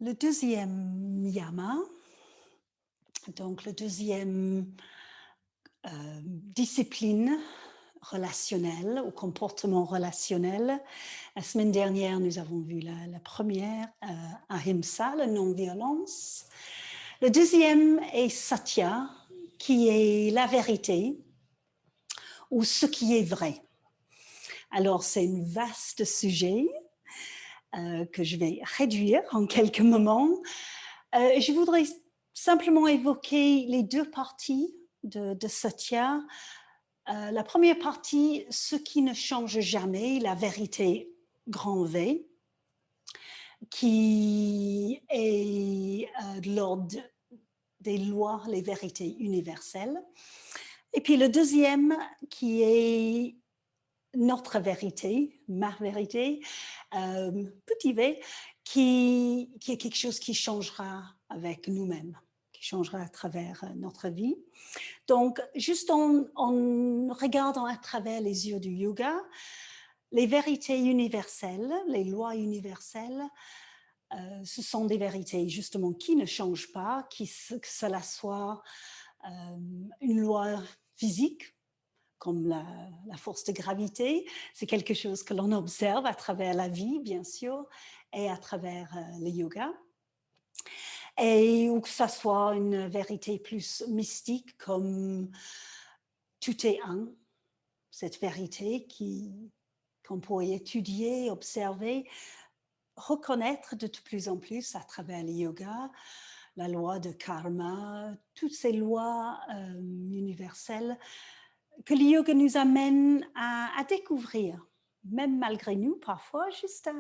Le deuxième yama, donc le deuxième discipline relationnelle ou comportement relationnel. La semaine dernière, nous avons vu la première, ahimsa, la non-violence. Le deuxième est satya, qui est la vérité ou ce qui est vrai. Alors, c'est un vaste sujet que je vais réduire en quelques moments. Je voudrais simplement évoquer les deux parties de Satya. La première partie, ce qui ne change jamais, la vérité grand V, qui est de l'ordre des lois, les vérités universelles. Et puis le deuxième, qui est notre vérité, ma vérité, petit v, qui est quelque chose qui changera avec nous-mêmes, qui changera à travers notre vie. Donc, juste en regardant à travers les yeux du yoga, les vérités universelles, les lois universelles, ce sont des vérités justement qui ne changent pas, que cela soit une loi physique, comme la force de gravité, c'est quelque chose que l'on observe à travers la vie, bien sûr, et à travers le yoga. Et ou que ça soit une vérité plus mystique, comme tout est un, cette vérité qu'on pourrait étudier, observer, reconnaître de plus en plus à travers le yoga, la loi de karma, toutes ces lois universelles que le yoga nous amène à découvrir, même malgré nous, parfois, juste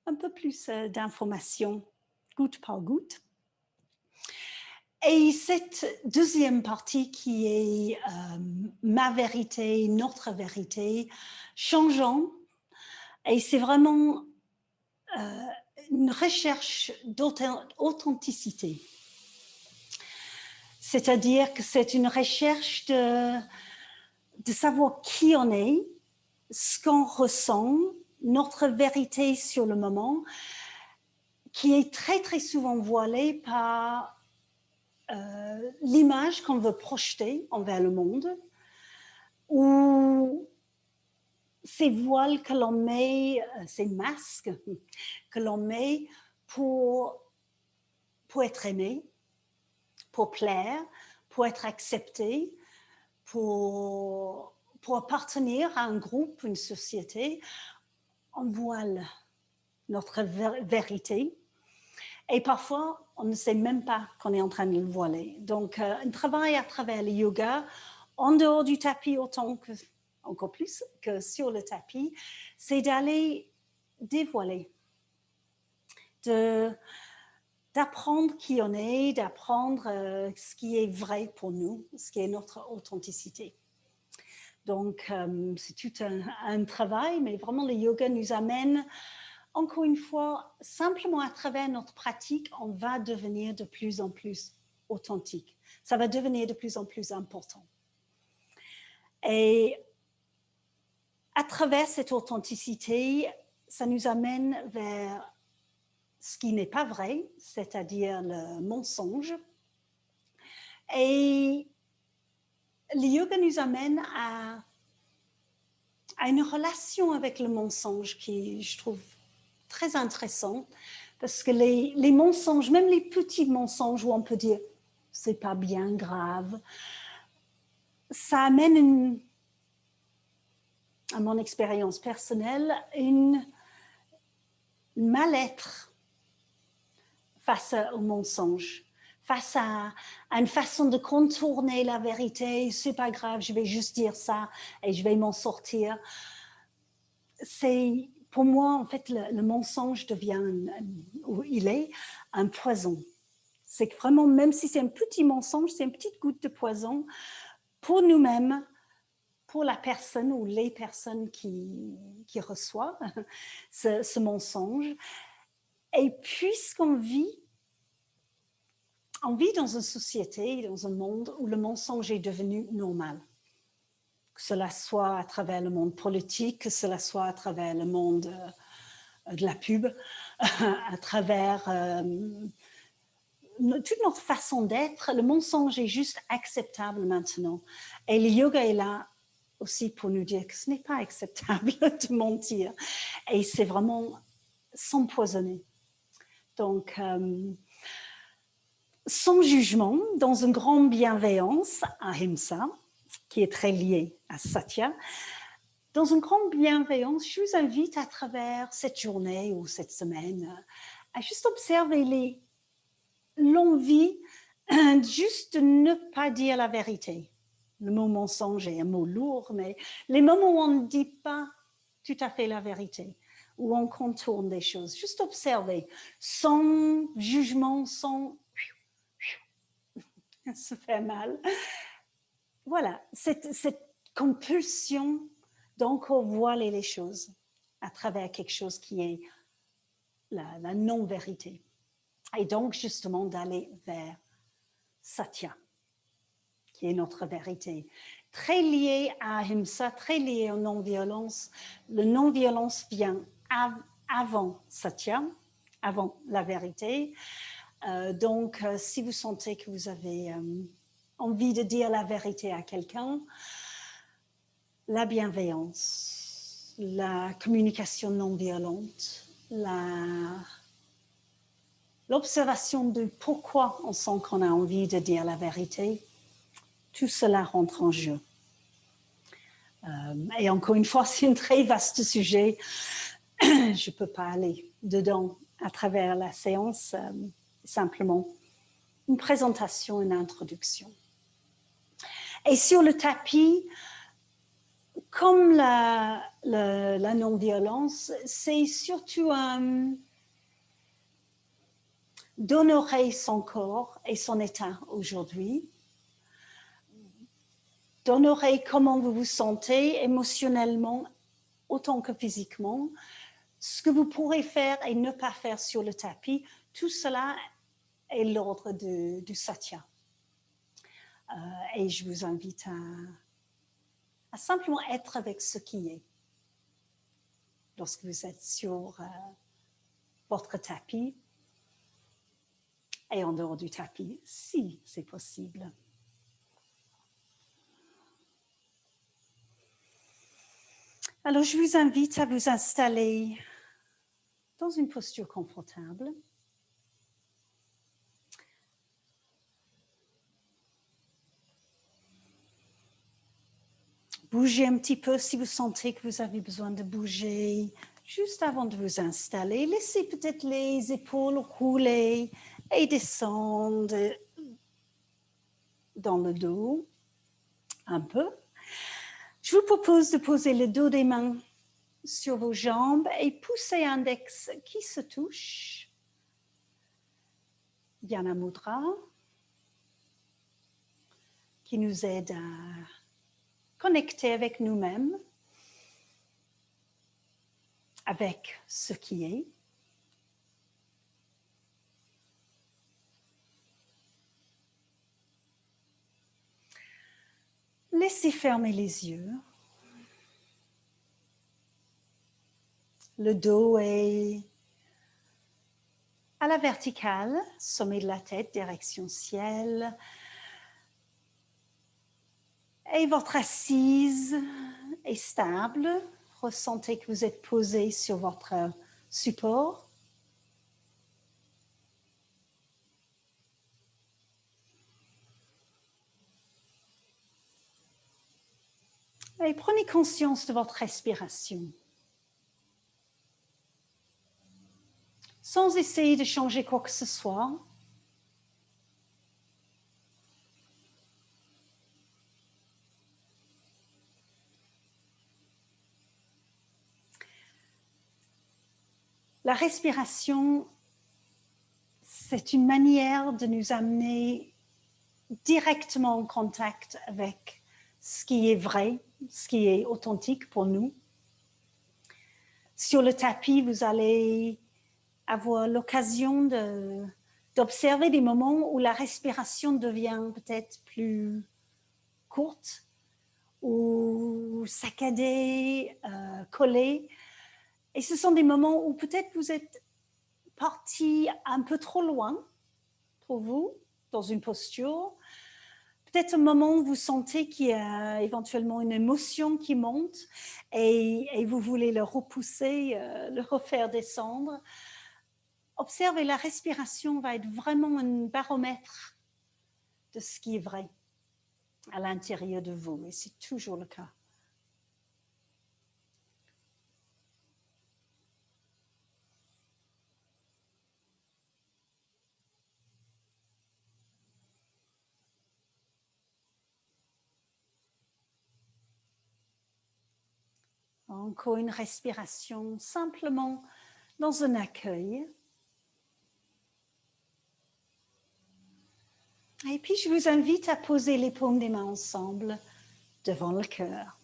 un peu plus d'informations, goutte par goutte. Et cette deuxième partie qui est ma vérité, notre vérité, changeant, et c'est vraiment une recherche d'authenticité. C'est-à-dire que c'est une recherche de savoir qui on est, ce qu'on ressent, notre vérité sur le moment, qui est très très souvent voilée par l'image qu'on veut projeter envers le monde, ou ces voiles que l'on met, ces masques que l'on met pour être aimé, pour plaire, pour être accepté, pour appartenir à un groupe, une société. On voile notre vérité. Et parfois, on ne sait même pas qu'on est en train de le voiler. Donc, un travail à travers le yoga, en dehors du tapis autant que, encore plus que sur le tapis, c'est d'aller dévoiler, d'apprendre qui on est, d'apprendre ce qui est vrai pour nous, ce qui est notre authenticité. Donc, c'est tout un travail, mais vraiment, le yoga nous amène, encore une fois, simplement à travers notre pratique, on va devenir de plus en plus authentique. Ça va devenir de plus en plus important. Et à travers cette authenticité, ça nous amène vers ce qui n'est pas vrai, c'est-à-dire le mensonge. Et le yoga nous amène à une relation avec le mensonge qui, je trouve, très intéressant, parce que les mensonges, même les petits mensonges où on peut dire c'est pas bien grave, ça amène à mon expérience personnelle une mal-être face au mensonge, face à une façon de contourner la vérité. C'est pas grave, je vais juste dire ça et je vais m'en sortir. C'est, pour moi, en fait, le mensonge devient, ou il est, un poison. C'est que vraiment, même si c'est un petit mensonge, c'est une petite goutte de poison pour nous-mêmes, pour la personne ou les personnes qui reçoivent ce mensonge. Et puisqu'on vit dans une société, dans un monde où le mensonge est devenu normal, que cela soit à travers le monde politique, que cela soit à travers le monde de la pub, à travers toute notre façon d'être. Le mensonge est juste acceptable maintenant. Et le yoga est là aussi pour nous dire que ce n'est pas acceptable de mentir. Et c'est vraiment s'empoisonner. Donc, sans jugement, dans une grande bienveillance, ahimsa, qui est très liée à satya, dans une grande bienveillance, je vous invite à travers cette journée ou cette semaine à juste observer l'envie juste de ne pas dire la vérité. Le mot mensonge est un mot lourd, mais les moments où on ne dit pas tout à fait la vérité, où on contourne des choses, juste observer, sans jugement, sans se faire mal. Voilà, cette compulsion d'encore voiler les choses à travers quelque chose qui est la non-vérité. Et donc, justement, d'aller vers Satya, qui est notre vérité. Très lié à Ahimsa, très lié à non-violence. Le non-violence vient avant Satya, avant la vérité. Donc, si vous sentez que vous avez envie de dire la vérité à quelqu'un, la bienveillance, la communication non violente, l'observation de pourquoi on sent qu'on a envie de dire la vérité, tout cela rentre en jeu. Et encore une fois, c'est un très vaste sujet. Je ne peux pas aller dedans à travers la séance, simplement une présentation, une introduction. Et sur le tapis, comme la non-violence, c'est surtout d'honorer son corps et son état aujourd'hui, d'honorer comment vous vous sentez émotionnellement autant que physiquement, ce que vous pourrez faire et ne pas faire sur le tapis, tout cela est l'ordre du satya. Et je vous invite à simplement être avec ce qui est. Lorsque vous êtes sur votre tapis et en dehors du tapis, si c'est possible. Alors, je vous invite à vous installer dans une posture confortable. Bougez un petit peu si vous sentez que vous avez besoin de bouger juste avant de vous installer. Laissez peut-être les épaules rouler et descendre dans le dos un peu. Je vous propose de poser le dos des mains sur vos jambes et pousser index qui se touche. Yana Mudra, qui nous aide à connecter avec nous-mêmes, avec ce qui est. Laissez fermer les yeux. Le dos est à la verticale, sommet de la tête, direction ciel. Et votre assise est stable. Ressentez que vous êtes posé sur votre support. Et prenez conscience de votre respiration. Sans essayer de changer quoi que ce soit. La respiration, c'est une manière de nous amener directement en contact avec ce qui est vrai, ce qui est authentique pour nous. Sur le tapis, vous allez avoir l'occasion d'observer des moments où la respiration devient peut-être plus courte ou saccadée, collée. Et ce sont des moments où peut-être vous êtes parti un peu trop loin pour vous, dans une posture. Peut-être un moment où vous sentez qu'il y a éventuellement une émotion qui monte et vous voulez le repousser, le refaire descendre. Observez, la respiration va être vraiment un baromètre de ce qui est vrai à l'intérieur de vous, et c'est toujours le cas. Encore une respiration simplement dans un accueil. Et puis, je vous invite à poser les paumes des mains ensemble devant le cœur.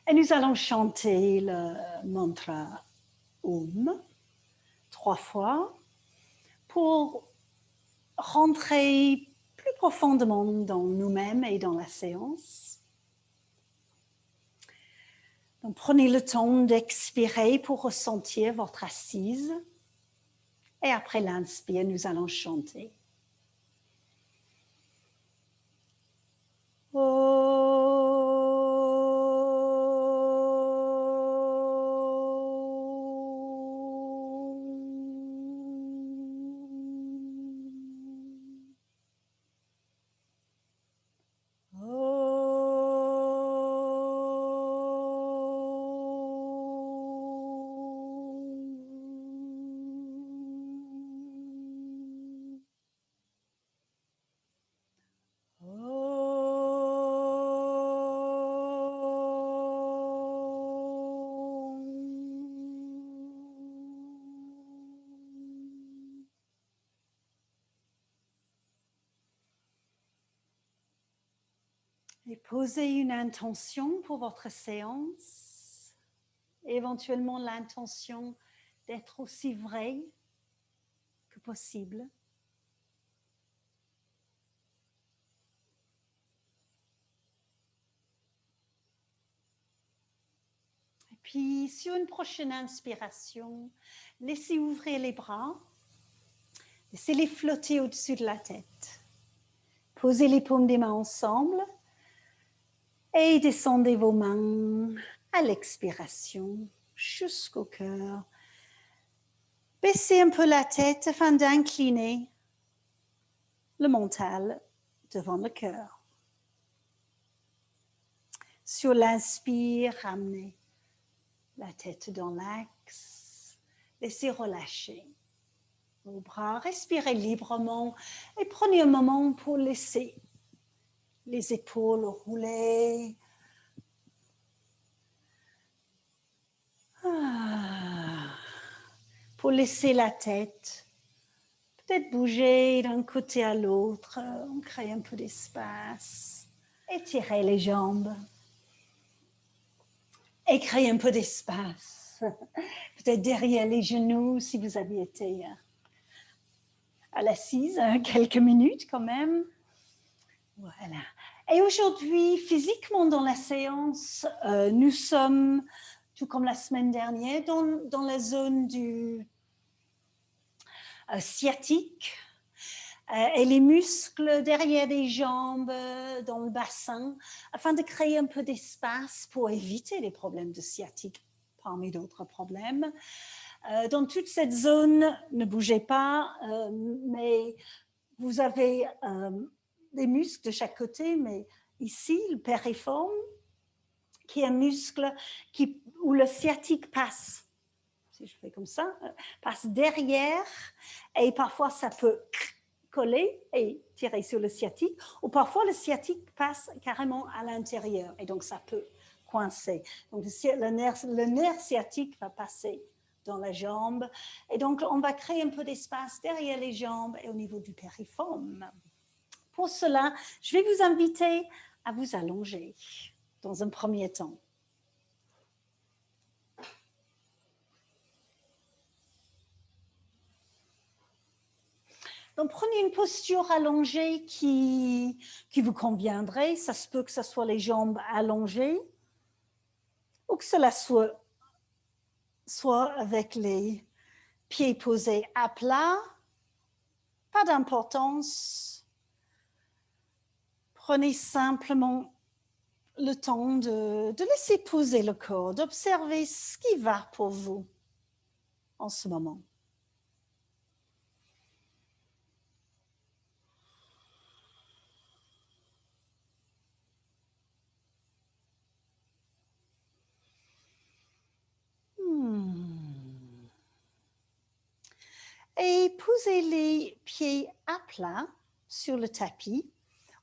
Et nous allons chanter le mantra Om 3 fois pour rentrer plus profondément dans nous-mêmes et dans la séance. Donc, prenez le temps d'expirer pour ressentir votre assise. Et après l'inspire, nous allons chanter. Et posez une intention pour votre séance, éventuellement l'intention d'être aussi vrai que possible. Et puis, sur une prochaine inspiration, laissez ouvrir les bras, laissez-les flotter au-dessus de la tête. Posez les paumes des mains ensemble et descendez vos mains à l'expiration jusqu'au cœur. Baissez un peu la tête afin d'incliner le mental devant le cœur. Sur l'inspire, ramenez la tête dans l'axe. Laissez relâcher vos bras. Respirez librement et prenez un moment pour laisser les épaules rouler. Pour laisser la tête peut-être bouger d'un côté à l'autre. On crée un peu d'espace. Étirez les jambes. Et créez un peu d'espace. Peut-être derrière les genoux si vous aviez été à l'assise quelques minutes quand même. Voilà. Et aujourd'hui, physiquement dans la séance, nous sommes, tout comme la semaine dernière, dans la zone du sciatique et les muscles derrière les jambes, dans le bassin, afin de créer un peu d'espace pour éviter les problèmes de sciatique parmi d'autres problèmes. Dans toute cette zone, ne bougez pas, mais vous avez des muscles de chaque côté, mais ici, le périforme, qui est un muscle où le sciatique passe, si je fais comme ça, passe derrière, et parfois ça peut coller et tirer sur le sciatique, ou parfois le sciatique passe carrément à l'intérieur, et donc ça peut coincer. Donc le nerf sciatique va passer dans la jambe, et donc on va créer un peu d'espace derrière les jambes et au niveau du périforme. Pour cela, je vais vous inviter à vous allonger dans un premier temps. Donc, prenez une posture allongée qui vous conviendrait. Ça se peut que ce soit les jambes allongées ou que cela soit soit avec les pieds posés à plat, pas d'importance. Prenez simplement le temps de laisser poser le corps, d'observer ce qui va pour vous en ce moment. Et posez les pieds à plat sur le tapis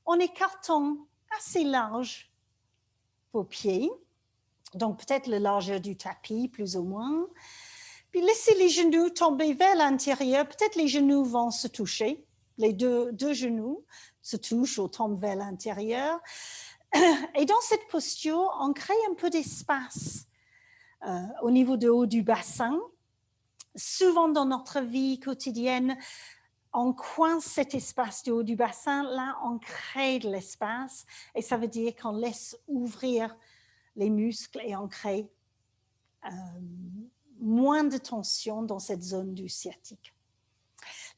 en écartant assez large vos pieds, donc peut-être la largeur du tapis, plus ou moins. Puis laissez les genoux tomber vers l'intérieur. Peut-être les genoux vont se toucher. Les deux genoux se touchent ou tombent vers l'intérieur. Et dans cette posture, on crée un peu d'espace au niveau du haut du bassin. Souvent dans notre vie quotidienne, on coince cet espace du haut du bassin. Là, on crée de l'espace et ça veut dire qu'on laisse ouvrir les muscles et on crée moins de tension dans cette zone du sciatique.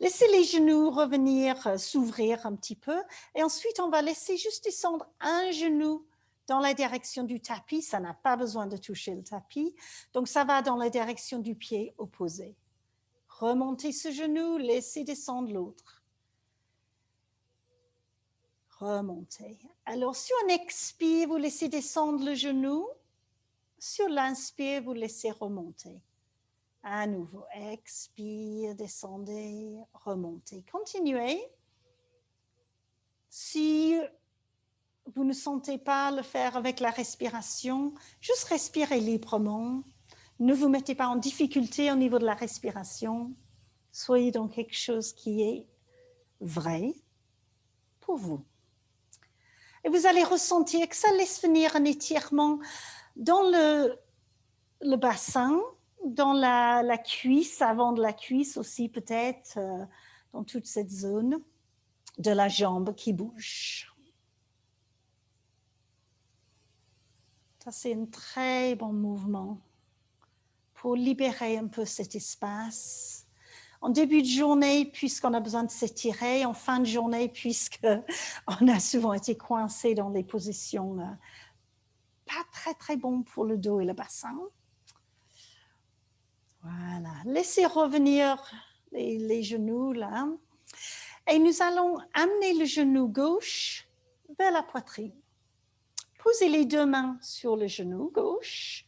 Laissez les genoux revenir, s'ouvrir un petit peu et ensuite on va laisser juste descendre un genou dans la direction du tapis. Ça n'a pas besoin de toucher le tapis, donc ça va dans la direction du pied opposé. Remontez ce genou, laissez descendre l'autre. Remontez. Alors sur un expire, vous laissez descendre le genou. Sur l'inspire, vous laissez remonter. À nouveau, expire, descendez, remontez. Continuez. Si vous ne sentez pas le faire avec la respiration, juste respirez librement. Ne vous mettez pas en difficulté au niveau de la respiration. Soyez dans quelque chose qui est vrai pour vous. Et vous allez ressentir que ça laisse venir un étirement dans le bassin, dans la cuisse, avant de la cuisse aussi peut-être, dans toute cette zone de la jambe qui bouge. Ça, c'est un très bon mouvement pour libérer un peu cet espace. En début de journée, puisqu'on a besoin de s'étirer, en fin de journée, puisqu'on a souvent été coincé dans des positions pas très, très bonnes pour le dos et le bassin. Voilà, laissez revenir les genoux là. Et nous allons amener le genou gauche vers la poitrine. Posez les deux mains sur le genou gauche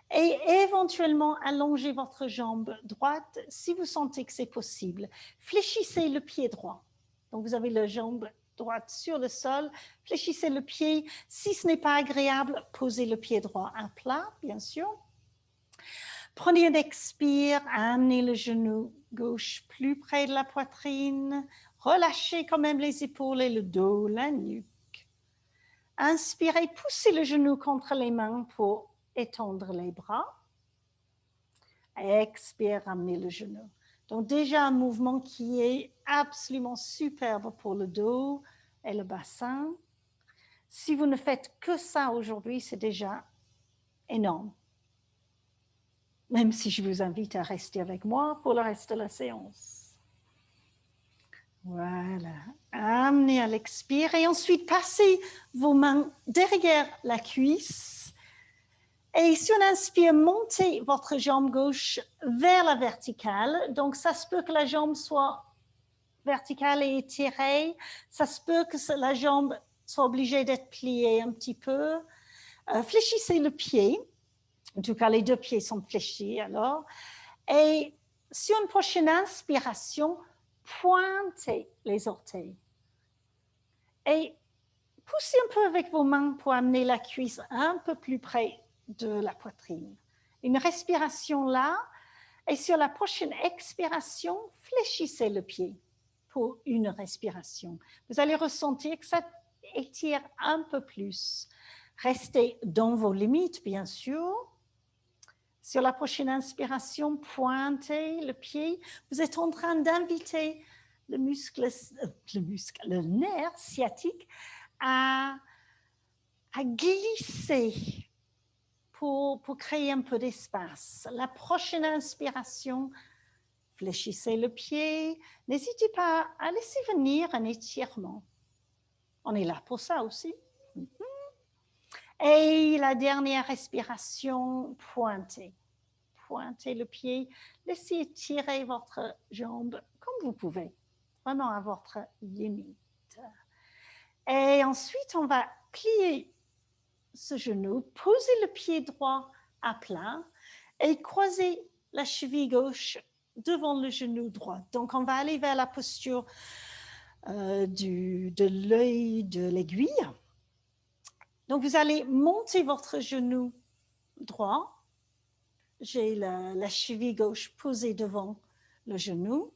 et éventuellement allongez votre jambe droite si vous sentez que c'est possible. Fléchissez le pied droit. Donc vous avez la jambe droite sur le sol, fléchissez le pied. Si ce n'est pas agréable, posez le pied droit à plat, bien sûr. Prenez un expire, amenez le genou gauche plus près de la poitrine. Relâchez quand même les épaules et le dos, la nuque. Inspirez, poussez le genou contre les mains pour étendre les bras. Expire, amenez le genou. Donc déjà un mouvement qui est absolument superbe pour le dos et le bassin. Si vous ne faites que ça aujourd'hui, c'est déjà énorme. Même si je vous invite à rester avec moi pour le reste de la séance. Voilà. Amenez à l'expire et ensuite passez vos mains derrière la cuisse. Et si on inspire, montez votre jambe gauche vers la verticale. Donc, ça se peut que la jambe soit verticale et étirée. Ça se peut que la jambe soit obligée d'être pliée un petit peu. Fléchissez le pied. En tout cas, les deux pieds sont fléchis alors. Et sur une prochaine inspiration, pointez les orteils. Et poussez un peu avec vos mains pour amener la cuisse un peu plus près de la poitrine. Une respiration là. Et sur la prochaine expiration, fléchissez le pied pour une respiration. Vous allez ressentir que ça étire un peu plus. Restez dans vos limites, bien sûr. Sur la prochaine inspiration, pointez le pied. Vous êtes en train d'inviter le nerf sciatique à glisser pour créer un peu d'espace. La prochaine inspiration, fléchissez le pied. N'hésitez pas à laisser venir un étirement. On est là pour ça aussi. Et la dernière respiration, pointez. Pointez le pied. Laissez étirer votre jambe comme vous pouvez, vraiment à votre limite. Et ensuite, on va plier ce genou, poser le pied droit à plat et croiser la cheville gauche devant le genou droit. Donc, on va aller vers la posture de l'œil de l'aiguille. Donc, vous allez monter votre genou droit. J'ai la cheville gauche posée devant le genou.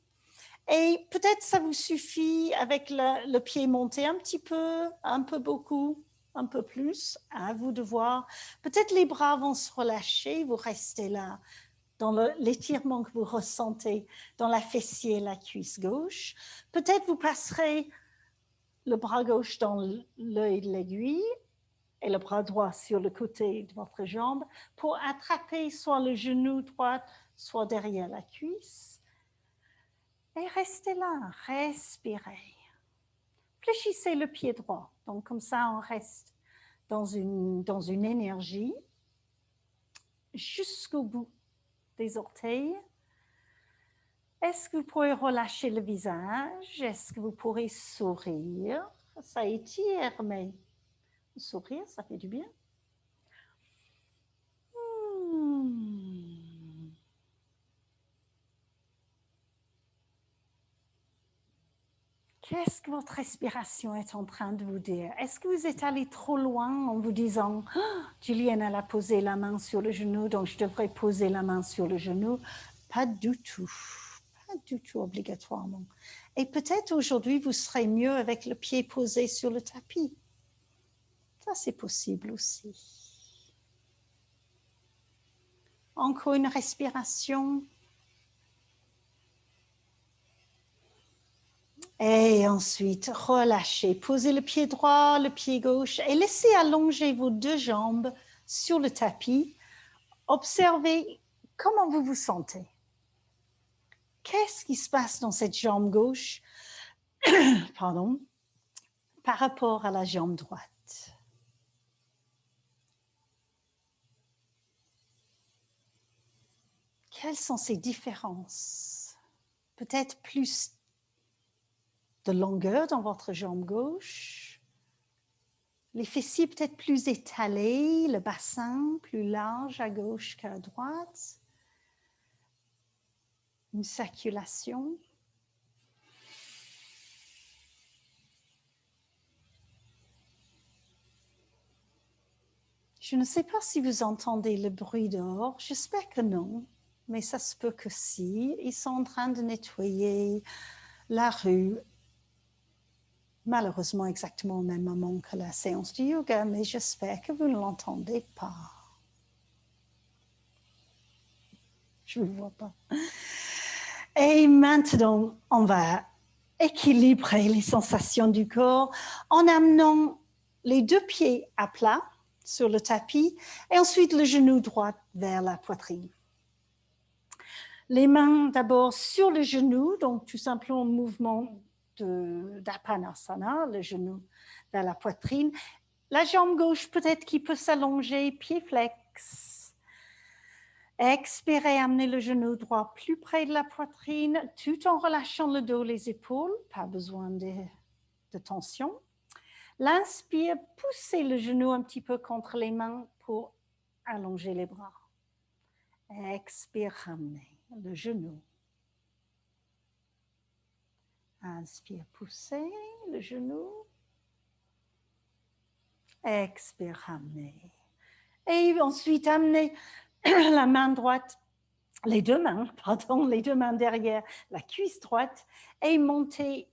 Et peut-être ça vous suffit avec le pied monté un petit peu, un peu beaucoup, un peu plus. À vous de voir. Peut-être les bras vont se relâcher. Vous restez là dans l'étirement que vous ressentez dans la fessier et la cuisse gauche. Peut-être vous passerez le bras gauche dans l'œil de l'aiguille et le bras droit sur le côté de votre jambe pour attraper soit le genou droit, soit derrière la cuisse. Et restez là, respirez. Fléchissez le pied droit. Donc comme ça, on reste dans une énergie jusqu'au bout des orteils. Est-ce que vous pourrez relâcher le visage? Est-ce que vous pourrez sourire? Ça étire, mais sourire, ça fait du bien. Qu'est-ce que votre respiration est en train de vous dire? Est-ce que vous êtes allé trop loin en vous disant oh, Julienne, elle a posé la main sur le genou, donc je devrais poser la main sur le genou? Pas du tout. Pas du tout obligatoirement. Et peut-être aujourd'hui, vous serez mieux avec le pied posé sur le tapis. Ça, c'est possible aussi. Encore une respiration. Et ensuite, relâchez. Posez le pied droit, le pied gauche et laissez allonger vos deux jambes sur le tapis. Observez comment vous vous sentez. Qu'est-ce qui se passe dans cette jambe gauche pardon, par rapport à la jambe droite? Quelles sont ces différences? Peut-être plus de longueur dans votre jambe gauche, les fessiers peut-être plus étalés, le bassin plus large à gauche qu'à droite, une circulation. Je ne sais pas si vous entendez le bruit dehors, j'espère que non, mais ça se peut que si. Ils sont en train de nettoyer la rue, malheureusement exactement au même moment que la séance de yoga, mais j'espère que vous ne l'entendez pas. Je ne le vois pas. Et maintenant, on va équilibrer les sensations du corps en amenant les deux pieds à plat sur le tapis et ensuite le genou droit vers la poitrine. Les mains d'abord sur le genou, donc tout simplement mouvement d'Apanasana, le genou vers la poitrine. La jambe gauche peut-être qui peut s'allonger, pied flex. Expirez, amenez le genou droit plus près de la poitrine, tout en relâchant le dos, les épaules, pas besoin de tension. L'inspire, poussez le genou un petit peu contre les mains pour allonger les bras. Expire, ramenez le genou. Inspire, poussez le genou. Expire, ramenez. Et ensuite, amenez la main droite, les deux mains derrière la cuisse droite et montez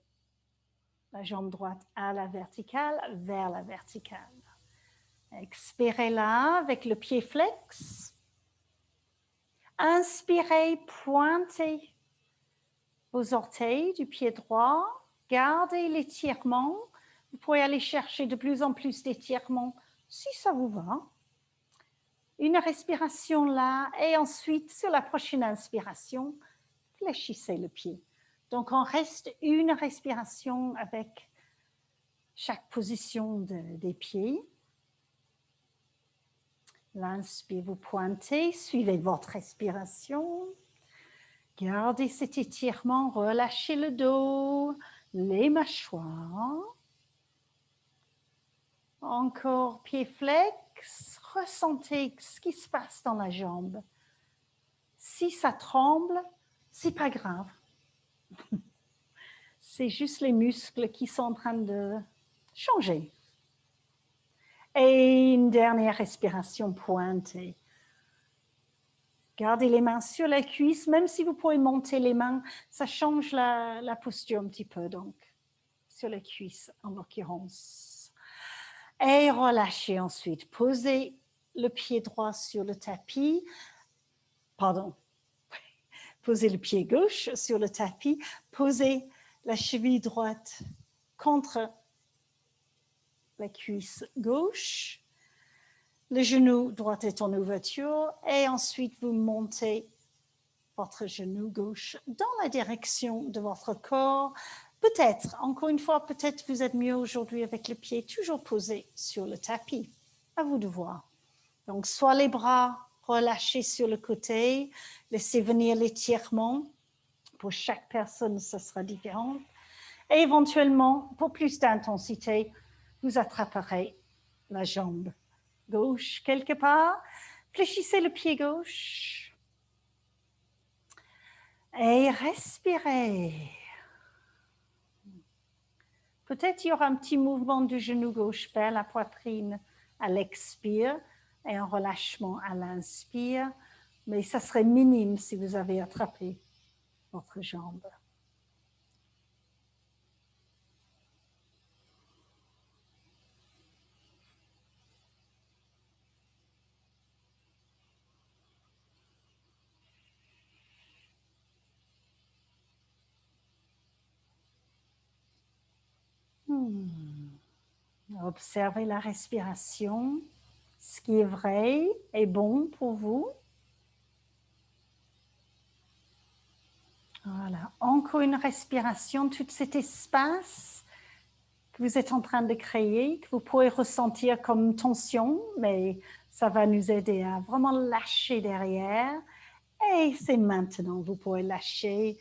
la jambe droite à la verticale, vers la verticale. Expirez là avec le pied flex. Inspirez, pointez vos orteils du pied droit. Gardez l'étirement. Vous pouvez aller chercher de plus en plus d'étirement si ça vous va. Une respiration là et ensuite, sur la prochaine inspiration, fléchissez le pied. Donc, on reste une respiration avec chaque position des pieds. L'inspire, vous pointez, suivez votre respiration. Gardez cet étirement, relâchez le dos, les mâchoires. Encore pied flex, ressentez ce qui se passe dans la jambe. Si ça tremble, c'est pas grave. C'est juste les muscles qui sont en train de changer. Et une dernière respiration pointée. Gardez les mains sur les cuisses, même si vous pouvez monter les mains, ça change la posture un petit peu, donc sur les cuisses en l'occurrence. Et relâchez ensuite. Posez le pied droit sur le tapis. Pardon. Posez le pied gauche sur le tapis. Posez la cheville droite contre la cuisse gauche. Le genou droit est en ouverture. Et ensuite, vous montez votre genou gauche dans la direction de votre corps. Peut-être, encore une fois, peut-être vous êtes mieux aujourd'hui avec le pied toujours posé sur le tapis. À vous de voir. Donc, soit les bras relâchés sur le côté, laissez venir l'étirement. Pour chaque personne, ce sera différent. Et éventuellement, pour plus d'intensité, vous attraperez la jambe gauche quelque part. Fléchissez le pied gauche. Et respirez. Peut-être il y aura un petit mouvement du genou gauche vers la poitrine à l'expire et un relâchement à l'inspire, mais ça serait minime si vous avez attrapé votre jambe. Observez la respiration, ce qui est vrai et bon pour vous. Voilà, encore une respiration, tout cet espace que vous êtes en train de créer, que vous pouvez ressentir comme tension, mais ça va nous aider à vraiment lâcher derrière. Et c'est maintenant, vous pouvez lâcher,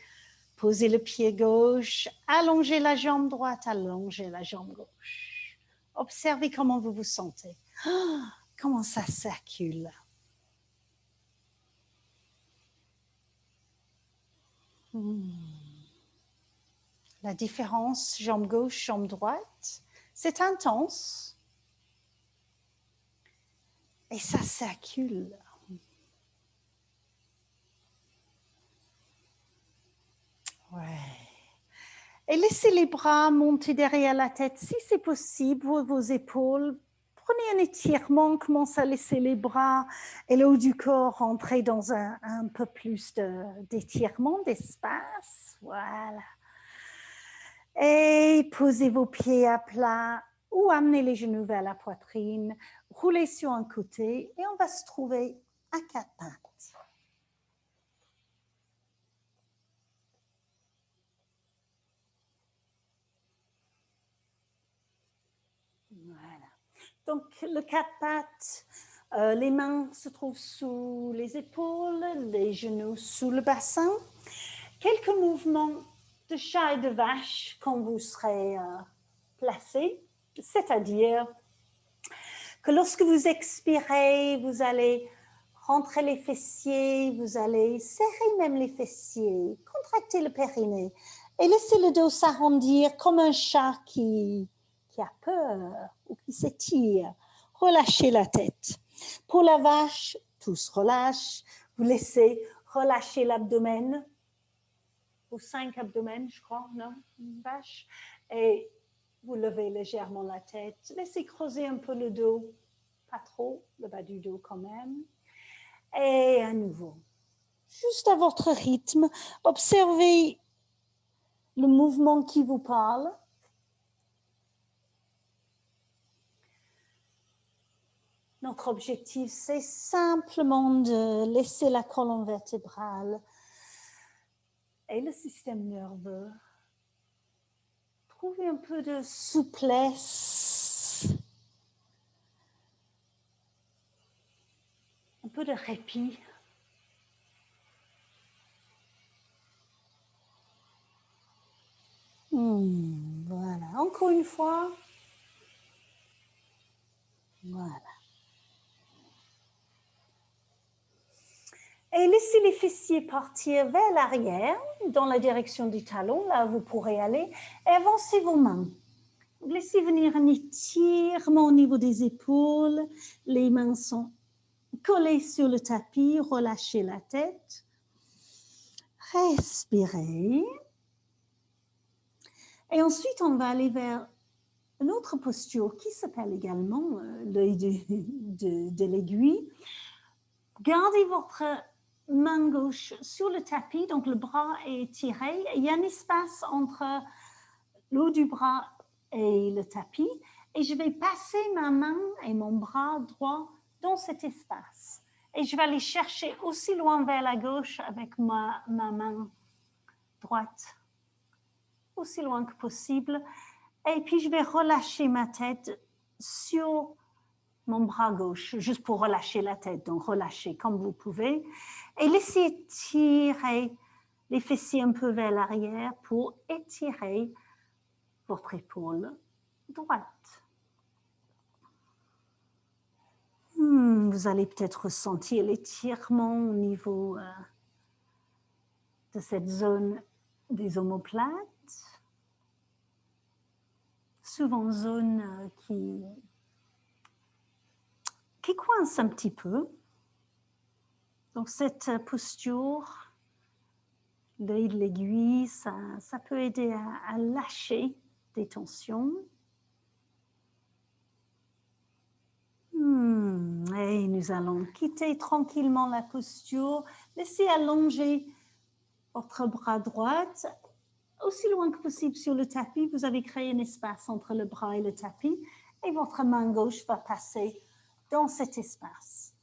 poser le pied gauche, allonger la jambe droite, allonger la jambe gauche. Observez comment vous vous sentez. Oh, comment ça circule. La différence, jambe gauche, jambe droite, c'est intense. Et ça circule. Ouais. Et laissez les bras monter derrière la tête, si c'est possible, vos épaules. Prenez un étirement, commencez à laisser les bras et le haut du corps rentrer dans un peu plus d'étirement, d'espace. Voilà. Et posez vos pieds à plat ou amenez les genoux vers la poitrine. Roulez sur un côté et on va se trouver à quatre pattes. Voilà. Donc, le quatre pattes, les mains se trouvent sous les épaules, les genoux sous le bassin. Quelques mouvements de chat et de vache quand vous serez placé, c'est-à-dire que lorsque vous expirez, vous allez rentrer les fessiers, vous allez serrer même les fessiers, contracter le périnée et laisser le dos s'arrondir comme un chat qui a peur ou qui s'étire. Relâchez la tête. Pour la vache, tout se relâche. Vous laissez relâcher l'abdomen. Ou 5 abdomens, je crois, non, une vache. Et vous levez légèrement la tête. Laissez creuser un peu le dos. Pas trop, le bas du dos quand même. Et à nouveau, juste à votre rythme, observez le mouvement qui vous parle. Notre objectif, c'est simplement de laisser la colonne vertébrale et le système nerveux trouver un peu de souplesse, un peu de répit. Voilà, encore une fois. Voilà. Et laissez les fessiers partir vers l'arrière, dans la direction du talon, là vous pourrez aller, et avancez vos mains. Laissez venir un étirement au niveau des épaules, les mains sont collées sur le tapis, relâchez la tête. Respirez. Et ensuite, on va aller vers une autre posture qui s'appelle également l'œil de l'aiguille. Gardez votre main gauche sur le tapis, donc le bras est étiré. Il y a un espace entre le haut du bras et le tapis. Et je vais passer ma main et mon bras droit dans cet espace. Et je vais aller chercher aussi loin vers la gauche avec ma main droite, aussi loin que possible. Et puis, je vais relâcher ma tête sur mon bras gauche, juste pour relâcher la tête. Donc, relâchez comme vous pouvez. Et laissez tirer les fessiers un peu vers l'arrière pour étirer votre épaule droite. Vous allez peut-être ressentir l'étirement au niveau de cette zone des omoplates. Souvent zone qui coince un petit peu. Donc cette posture, l'œil de l'aiguille, ça peut aider à lâcher des tensions. Et nous allons quitter tranquillement la posture. Laissez allonger votre bras droit aussi loin que possible sur le tapis. Vous avez créé un espace entre le bras et le tapis et votre main gauche va passer dans cet espace.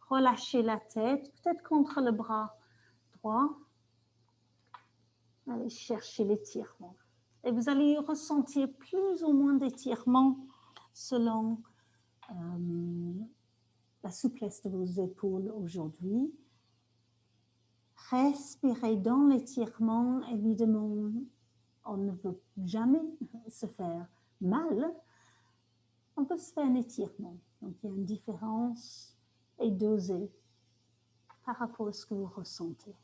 Relâchez la tête, peut-être contre le bras droit. Allez chercher l'étirement. Et vous allez ressentir plus ou moins d'étirement selon la souplesse de vos épaules aujourd'hui. Respirez dans l'étirement. Évidemment, on ne veut jamais se faire mal. On peut se faire un étirement. Donc, il y a une différence et doser par rapport à ce que vous ressentez.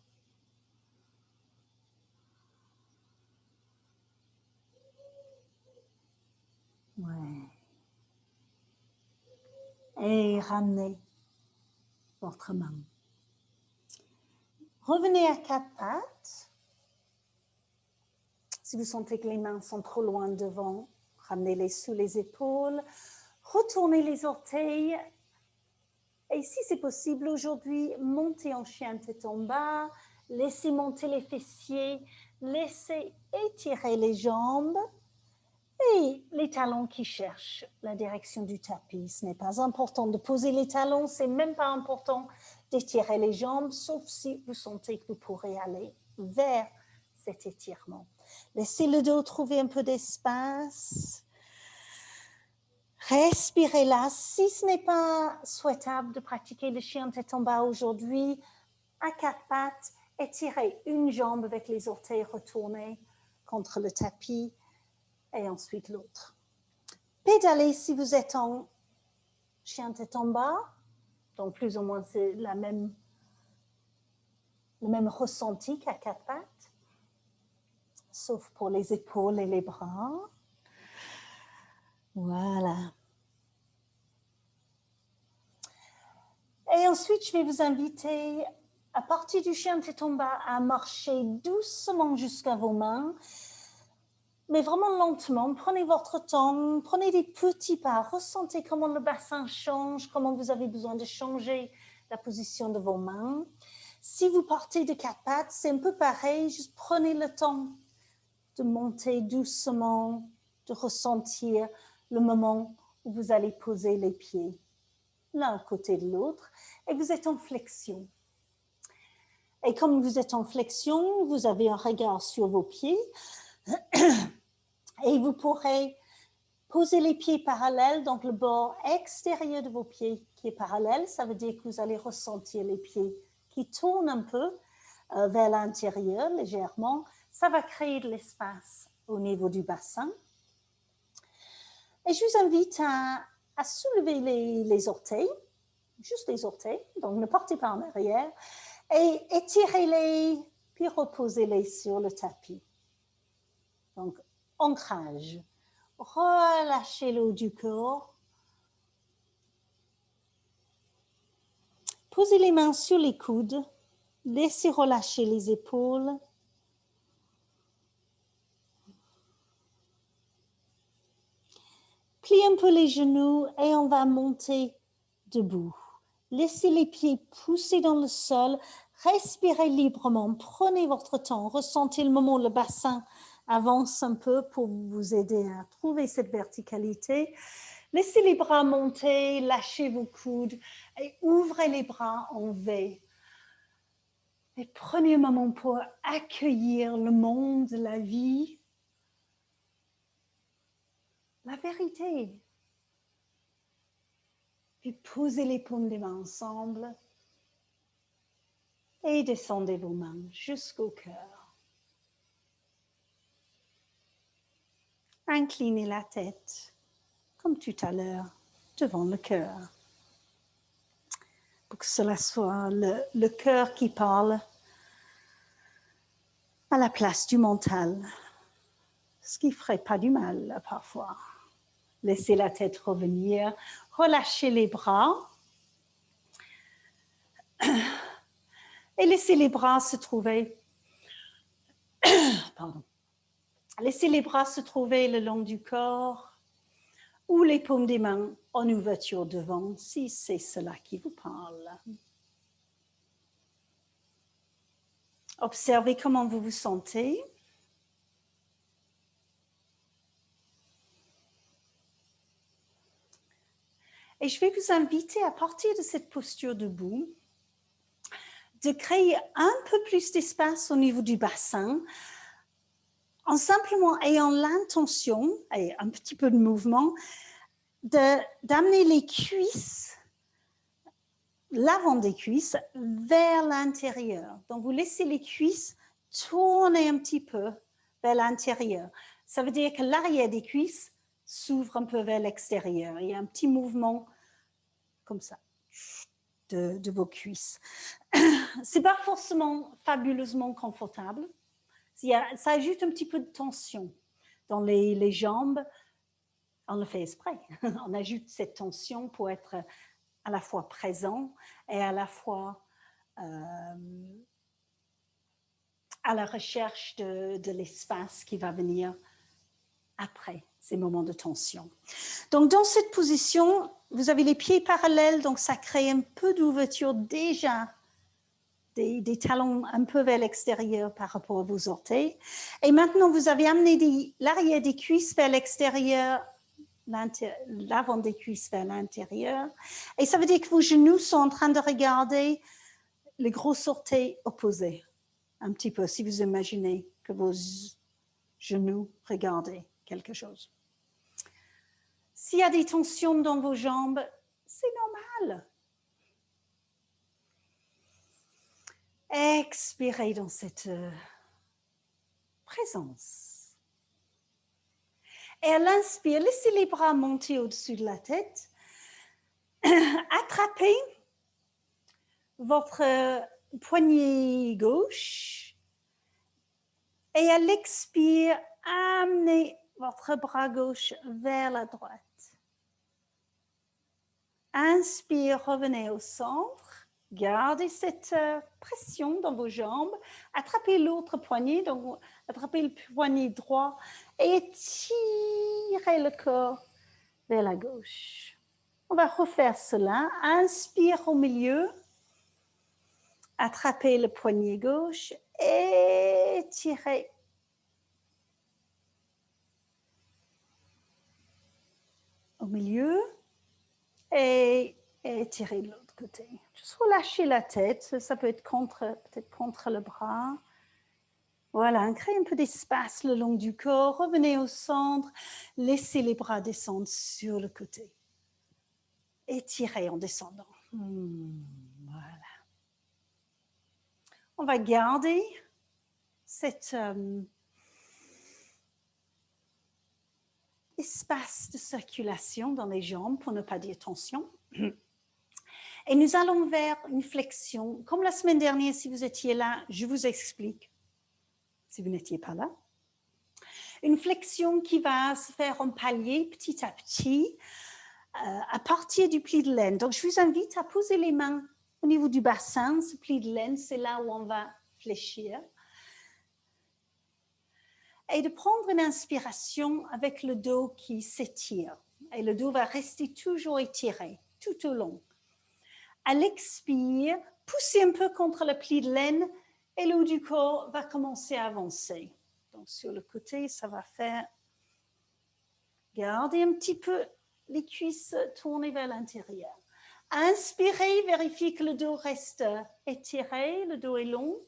Ouais. Et ramenez votre main. Revenez à quatre pattes. Si vous sentez que les mains sont trop loin devant, ramenez-les sous les épaules. Retournez les orteils. Et si c'est possible aujourd'hui, montez en chien tête en bas. Laissez monter les fessiers. Laissez étirer les jambes. Et les talons qui cherchent la direction du tapis. Ce n'est pas important de poser les talons. Ce n'est même pas important d'étirer les jambes, sauf si vous sentez que vous pourrez aller vers cet étirement. Laissez le dos trouver un peu d'espace. Respirez là. Si ce n'est pas souhaitable de pratiquer le chien tête en bas aujourd'hui, à quatre pattes, étirez une jambe avec les orteils retournés contre le tapis et ensuite l'autre. Pédalez si vous êtes en chien tête en bas, donc plus ou moins c'est le même ressenti qu'à quatre pattes, sauf pour les épaules et les bras. Voilà. Et ensuite, je vais vous inviter, à partir du chien tête en bas, à marcher doucement jusqu'à vos mains, mais vraiment lentement. Prenez votre temps, prenez des petits pas, ressentez comment le bassin change, comment vous avez besoin de changer la position de vos mains. Si vous partez de quatre pattes, c'est un peu pareil, juste prenez le temps de monter doucement, de ressentir le moment où vous allez poser les pieds. l'un à côté de l'autre, et vous êtes en flexion. Et comme vous êtes en flexion, vous avez un regard sur vos pieds, et vous pourrez poser les pieds parallèles, donc le bord extérieur de vos pieds qui est parallèle, ça veut dire que vous allez ressentir les pieds qui tournent un peu vers l'intérieur légèrement. Ça va créer de l'espace au niveau du bassin. Et je vous invite à soulever les orteils, juste les orteils, donc ne partez pas en arrière, et étirez-les, puis reposez-les sur le tapis. Donc, ancrage. Relâchez le haut du corps. Posez les mains sur les coudes. Laissez relâcher les épaules. Pliez un peu les genoux et on va monter debout. Laissez les pieds pousser dans le sol. Respirez librement. Prenez votre temps. Ressentez le moment où le bassin avance un peu pour vous aider à trouver cette verticalité. Laissez les bras monter, lâchez vos coudes et ouvrez les bras en V. Et prenez un moment pour accueillir le monde, la vie, la vérité. Puis posez les paumes des mains ensemble et descendez vos mains jusqu'au cœur. Inclinez la tête, comme tout à l'heure, devant le cœur. Pour que cela soit le cœur qui parle à la place du mental, ce qui ne ferait pas du mal parfois. Laissez la tête revenir, relâchez les bras et laissez les bras se trouver. Pardon. Laissez les bras se trouver le long du corps ou les paumes des mains en ouverture devant, si c'est cela qui vous parle. Observez comment vous vous sentez. Et je vais vous inviter à partir de cette posture debout, de créer un peu plus d'espace au niveau du bassin, en simplement ayant l'intention, et un petit peu de mouvement, d'amener les cuisses, l'avant des cuisses, vers l'intérieur. Donc, vous laissez les cuisses tourner un petit peu vers l'intérieur. Ça veut dire que l'arrière des cuisses s'ouvre un peu vers l'extérieur. Il y a un petit mouvement comme ça de vos cuisses. C'est pas forcément fabuleusement confortable. Ça ajoute un petit peu de tension dans les jambes. On le fait exprès. On ajoute cette tension pour être à la fois présent et à la fois à la recherche de l'espace qui va venir après ces moments de tension. Donc, dans cette position, vous avez les pieds parallèles, donc ça crée un peu d'ouverture déjà, des talons un peu vers l'extérieur par rapport à vos orteils. Et maintenant, vous avez amené l'arrière des cuisses vers l'extérieur, l'avant des cuisses vers l'intérieur. Et ça veut dire que vos genoux sont en train de regarder les gros orteils opposés. Un petit peu, si vous imaginez que vos genoux regardent quelque chose. S'il y a des tensions dans vos jambes, c'est normal. Expirez dans cette présence. Et à l'inspire, laissez les bras monter au-dessus de la tête. Attrapez votre poignet gauche. Et à l'expire, amenez votre bras gauche vers la droite. Inspire, revenez au centre. Gardez cette pression dans vos jambes. Attrapez l'autre poignet, donc attrapez le poignet droit et tirez le corps vers la gauche. On va refaire cela. Inspire au milieu. Attrapez le poignet gauche et tirez. Au milieu. Et Et étirez de l'autre côté. Juste relâchez la tête. Ça peut être peut-être contre le bras. Voilà, créez un peu d'espace le long du corps. Revenez au centre. Laissez les bras descendre sur le côté. Étirez en descendant. Voilà. On va garder cet espace de circulation dans les jambes pour ne pas dire tension. Et nous allons vers une flexion. Comme la semaine dernière, si vous étiez là, je vous explique. Si vous n'étiez pas là. Une flexion qui va se faire en palier petit à petit à partir du pli de laine. Donc, je vous invite à poser les mains au niveau du bassin. Ce pli de laine, c'est là où on va fléchir. Et de prendre une inspiration avec le dos qui s'étire. Et le dos va rester toujours étiré tout au long. À l'expire, poussez un peu contre le pli de laine et le haut du corps va commencer à avancer. Donc, sur le côté, ça va faire... Gardez un petit peu les cuisses tournées vers l'intérieur. Inspirez, vérifiez que le dos reste étiré, le dos est long.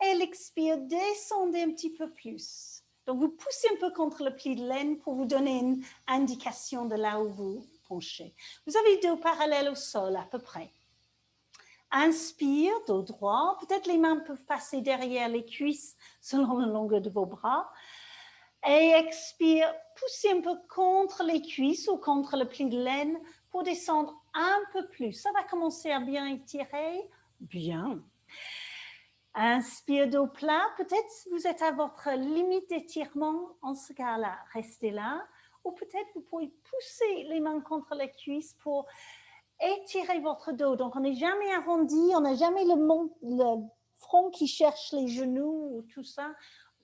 Et l'expire, descendez un petit peu plus. Donc, vous poussez un peu contre le pli de laine pour vous donner une indication de là où vous penchez. Vous avez le dos parallèle au sol à peu près. Inspire, dos droit. Peut-être les mains peuvent passer derrière les cuisses selon la longueur de vos bras. Et expire, poussez un peu contre les cuisses ou contre le pli de laine pour descendre un peu plus. Ça va commencer à bien étirer. Bien. Inspire, dos plat. Peut-être vous êtes à votre limite d'étirement. En ce cas-là, restez là. Ou peut-être vous pouvez pousser les mains contre les cuisses pour étirer votre dos. Donc, on n'est jamais arrondi. On n'a jamais le front qui cherche les genoux ou tout ça.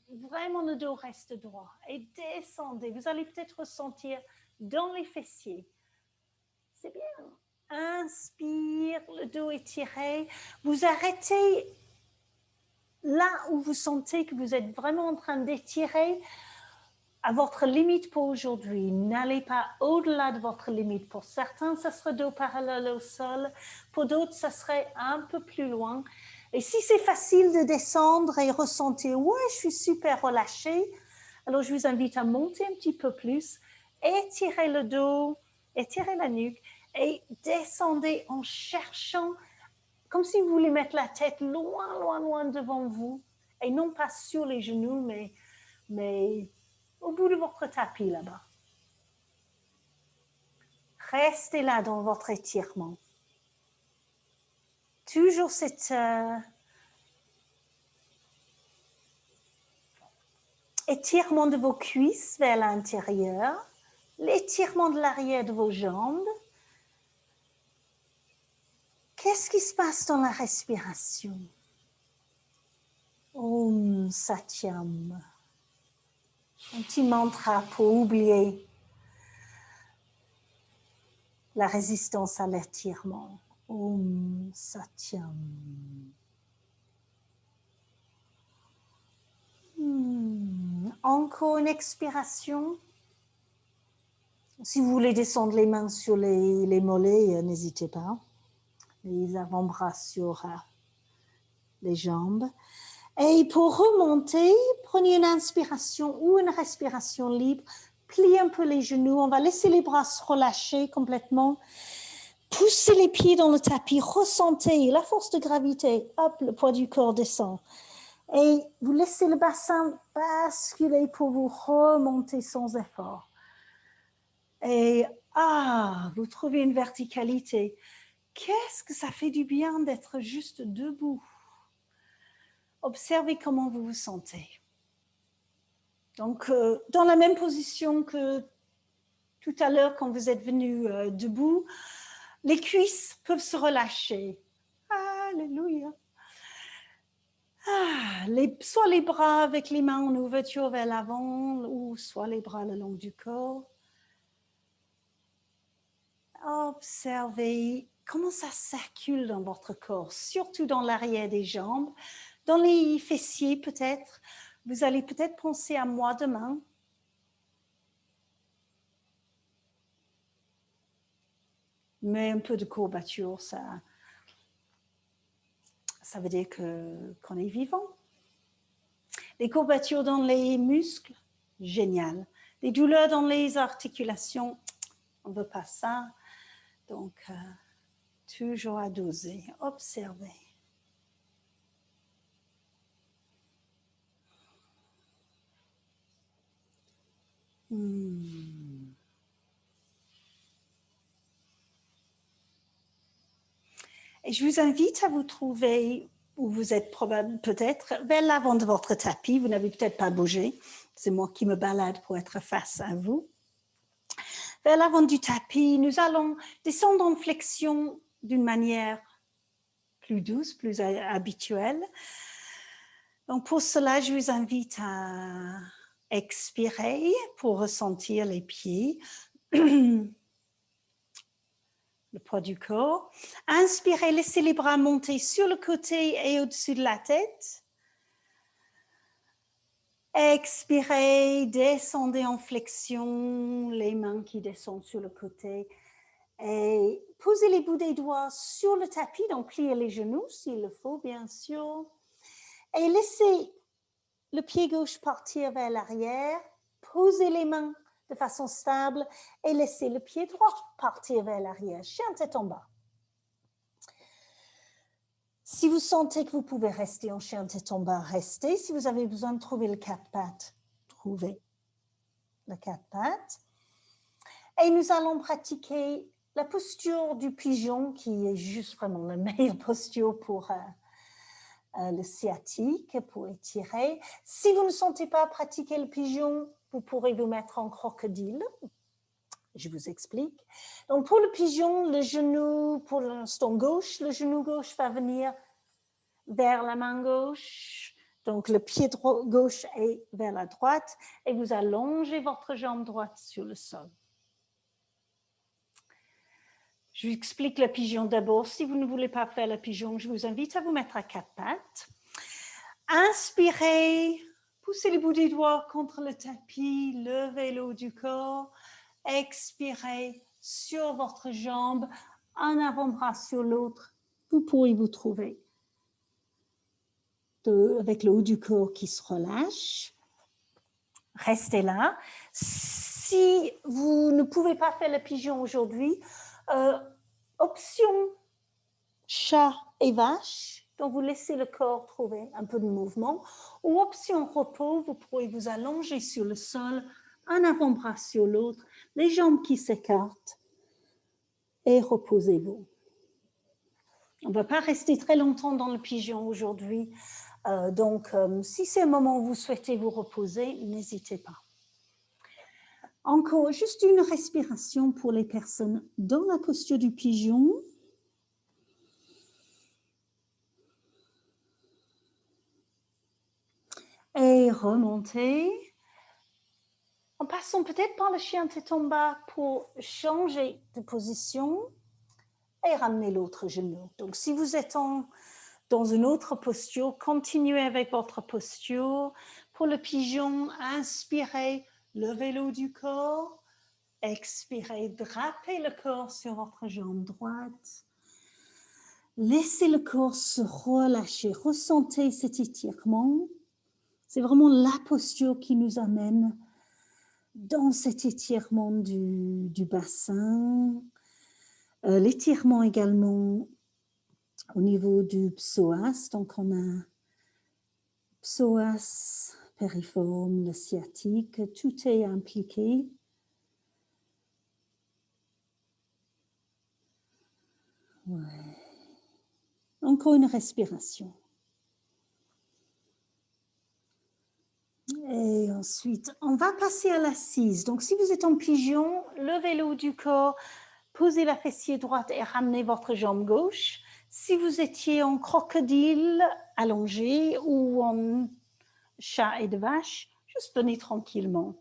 Vraiment, le dos reste droit. Et descendez. Vous allez peut-être ressentir dans les fessiers. C'est bien. Inspire, le dos étiré. Vous arrêtez là où vous sentez que vous êtes vraiment en train d'étirer à votre limite pour aujourd'hui. N'allez pas au-delà de votre limite. Pour certains, ça serait dos parallèle au sol. Pour d'autres, ça serait un peu plus loin. Et si c'est facile de descendre et ressentir, ouais, je suis super relâchée, alors je vous invite à monter un petit peu plus, étirer le dos, étirer la nuque et descendez en cherchant, comme si vous voulez mettre la tête loin, loin, loin devant vous, et non pas sur les genoux, mais au bout de votre tapis là-bas. Restez là dans votre étirement. Toujours cet étirement de vos cuisses vers l'intérieur, l'étirement de l'arrière de vos jambes. Qu'est-ce qui se passe dans la respiration? Om Satyam. Un petit mantra pour oublier la résistance à l'étirement. Om Satyam. Encore une expiration. Si vous voulez descendre les mains sur les mollets, n'hésitez pas. Les avant-bras sur les jambes. Et pour remonter, prenez une inspiration ou une respiration libre. Pliez un peu les genoux. On va laisser les bras se relâcher complètement. Poussez les pieds dans le tapis. Ressentez la force de gravité. Hop, le poids du corps descend. Et vous laissez le bassin basculer pour vous remonter sans effort. Et vous trouvez une verticalité. Qu'est-ce que ça fait du bien d'être juste debout. Observez comment vous vous sentez. Donc, dans la même position que tout à l'heure quand vous êtes venu debout, les cuisses peuvent se relâcher. Alléluia. Soit les bras avec les mains en ouverture vers l'avant, ou soit les bras le long du corps. Observez comment ça circule dans votre corps, surtout dans l'arrière des jambes, dans les fessiers peut-être. Vous allez peut-être penser à moi demain. mais un peu de courbature, ça veut dire qu'on est vivant. Les courbatures dans les muscles, génial. Les douleurs dans les articulations, on ne veut pas ça. Donc, toujours à doser, observer. Et je vous invite à vous trouver où vous êtes probablement peut-être vers l'avant de votre tapis. Vous n'avez peut-être pas bougé. C'est moi qui me balade pour être face à vous. Vers l'avant du tapis, nous allons descendre en flexion d'une manière plus douce, plus habituelle. Donc pour cela, je vous invite à expirer pour ressentir les pieds, le poids du corps. Inspirez, laissez les bras monter sur le côté et au-dessus de la tête. Expirez, descendez en flexion, les mains qui descendent sur le côté. Et posez les bouts des doigts sur le tapis, donc pliez les genoux s'il le faut, bien sûr. Et laissez le pied gauche partir vers l'arrière. Posez les mains de façon stable et laissez le pied droit partir vers l'arrière. Chien tête en bas. Si vous sentez que vous pouvez rester en chien tête en bas, restez. Si vous avez besoin de trouver le quatre pattes, trouvez le quatre pattes. Et nous allons pratiquer la posture du pigeon, qui est juste vraiment la meilleure posture pour le sciatique, pour étirer. Si vous ne sentez pas pratiquer le pigeon, vous pourrez vous mettre en crocodile. Je vous explique. Donc pour le pigeon, le genou, pour l'instant gauche, le genou gauche va venir vers la main gauche. Donc le pied gauche est vers la droite et vous allongez votre jambe droite sur le sol. Je vous explique le pigeon d'abord. Si vous ne voulez pas faire le pigeon, je vous invite à vous mettre à quatre pattes. Inspirez, poussez les bouts des doigts contre le tapis, levez le haut du corps. Expirez sur votre jambe, un avant-bras sur l'autre. Vous pourrez vous trouver avec le haut du corps qui se relâche. Restez là. Si vous ne pouvez pas faire le pigeon aujourd'hui, option chat et vache, donc vous laissez le corps trouver un peu de mouvement, ou option repos, vous pourrez vous allonger sur le sol, un avant-bras sur l'autre, les jambes qui s'écartent et reposez-vous. On ne va pas rester très longtemps dans le pigeon aujourd'hui, donc si c'est un moment où vous souhaitez vous reposer, n'hésitez pas. Encore juste une respiration pour les personnes dans la posture du pigeon. Et remontez. En passant peut-être par le chien tête en bas pour changer de position et ramener l'autre genou. Donc si vous êtes dans une autre posture, continuez avec votre posture. Pour le pigeon, inspirez, levez le haut du corps. Expirez, drapez le corps sur votre jambe droite. Laissez le corps se relâcher. Ressentez cet étirement. C'est vraiment la posture qui nous amène dans cet étirement du bassin. L'étirement également au niveau du psoas. Donc, on a psoas, périforme, le sciatique. Tout est impliqué. Ouais. Encore une respiration. Et ensuite, on va passer à l'assise. Donc, si vous êtes en pigeon, levez le haut du corps, posez la fessier droite et ramenez votre jambe gauche. Si vous étiez en crocodile, allongé, ou en chat et de vache, juste venez tranquillement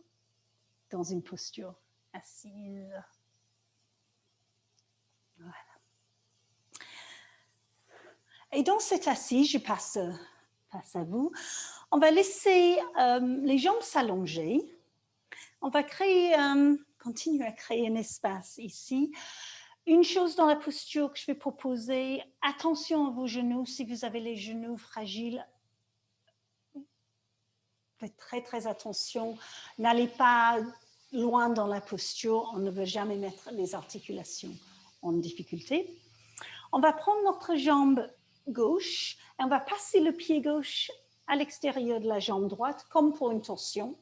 dans une posture assise. Voilà. Et dans cette assise, je passe face à vous. On va laisser les jambes s'allonger. On va continuer à créer un espace ici. Une chose dans la posture que je vais proposer, attention à vos genoux. Si vous avez les genoux fragiles, faites très, très attention. N'allez pas loin dans la posture. On ne veut jamais mettre les articulations en difficulté. On va prendre notre jambe gauche et on va passer le pied gauche à l'extérieur de la jambe droite, comme pour une torsion.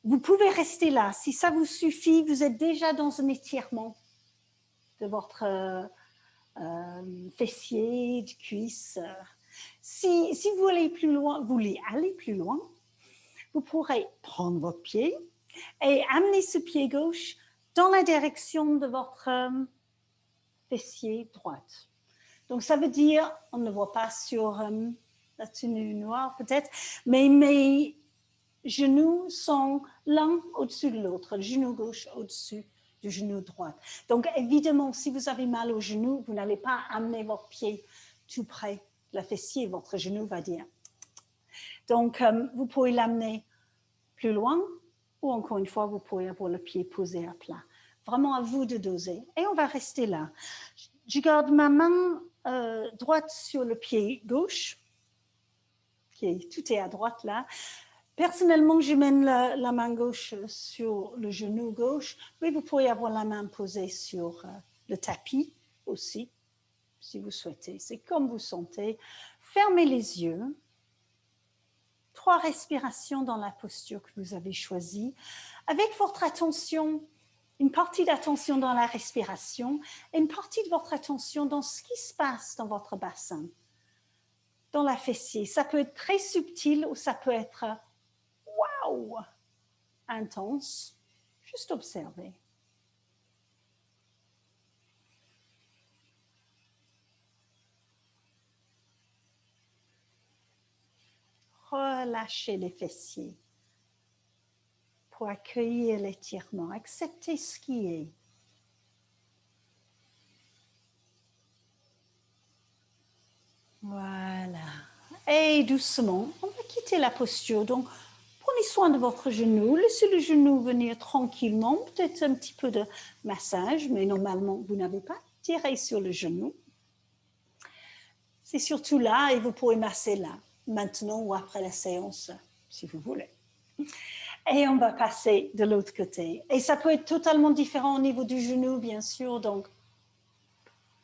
Vous pouvez rester là. Si ça vous suffit, vous êtes déjà dans un étirement de votre fessier, de cuisse. Si vous voulez aller plus loin, vous pourrez prendre votre pied et amener ce pied gauche dans la direction de votre fessier droite. Donc, ça veut dire, on ne voit pas sur la tenue noire peut-être, mais mes genoux sont l'un au-dessus de l'autre, le genou gauche au-dessus du genou droit. Donc, évidemment, si vous avez mal au genou, vous n'allez pas amener votre pied tout près de la fessier, votre genou va dire. Donc, vous pouvez l'amener plus loin ou encore une fois, vous pouvez avoir le pied posé à plat. Vraiment à vous de doser. Et on va rester là. Je garde ma main droite sur le pied gauche. Okay, tout est à droite là. Personnellement, je mène la main gauche sur le genou gauche, mais vous pourriez avoir la main posée sur le tapis aussi, si vous souhaitez. C'est comme vous sentez. Fermez les yeux. 3 respirations dans la posture que vous avez choisie. Avec votre attention, une partie d'attention dans la respiration et une partie de votre attention dans ce qui se passe dans votre bassin, dans la fessier. Ça peut être très subtil ou ça peut être wow, intense. Juste observer. Relâchez les fessiers pour accueillir l'étirement. Acceptez ce qui est. Voilà. Et doucement, on va quitter la posture. Donc, prenez soin de votre genou. Laissez le genou venir tranquillement. Peut-être un petit peu de massage, mais normalement, vous n'avez pas tiré sur le genou. C'est surtout là et vous pouvez masser là, maintenant ou après la séance, si vous voulez. Et on va passer de l'autre côté. Et ça peut être totalement différent au niveau du genou, bien sûr, donc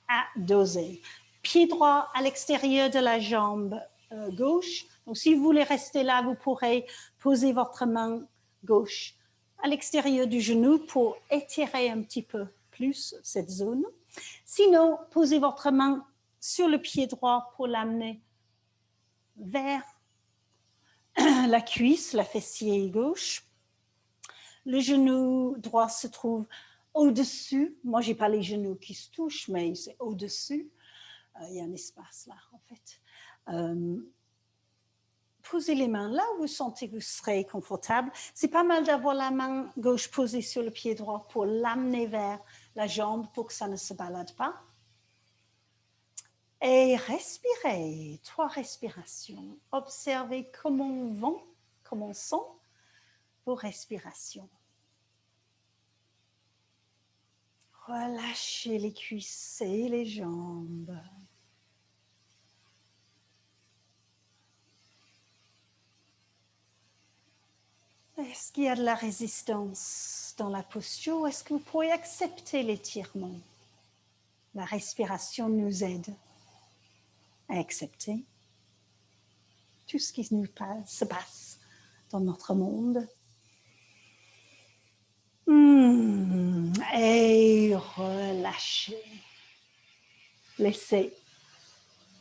à doser. Pied droit à l'extérieur de la jambe gauche. Donc, si vous voulez rester là, vous pourrez poser votre main gauche à l'extérieur du genou pour étirer un petit peu plus cette zone. Sinon, posez votre main sur le pied droit pour l'amener vers la cuisse, la fessier gauche. Le genou droit se trouve au-dessus. Moi, je n'ai pas les genoux qui se touchent, mais c'est au-dessus. Il y a un espace là, en fait. Posez les mains là où vous sentez que vous serez confortable. C'est pas mal d'avoir la main gauche posée sur le pied droit pour l'amener vers la jambe pour que ça ne se balade pas. Et respirez, 3 respirations. Observez comment vont, comment sont vos respirations. Relâchez les cuisses et les jambes. Est-ce qu'il y a de la résistance dans la posture? Est-ce que vous pourriez accepter l'étirement? La respiration nous aide à accepter tout ce qui se passe dans notre monde. Et relâchez. Laissez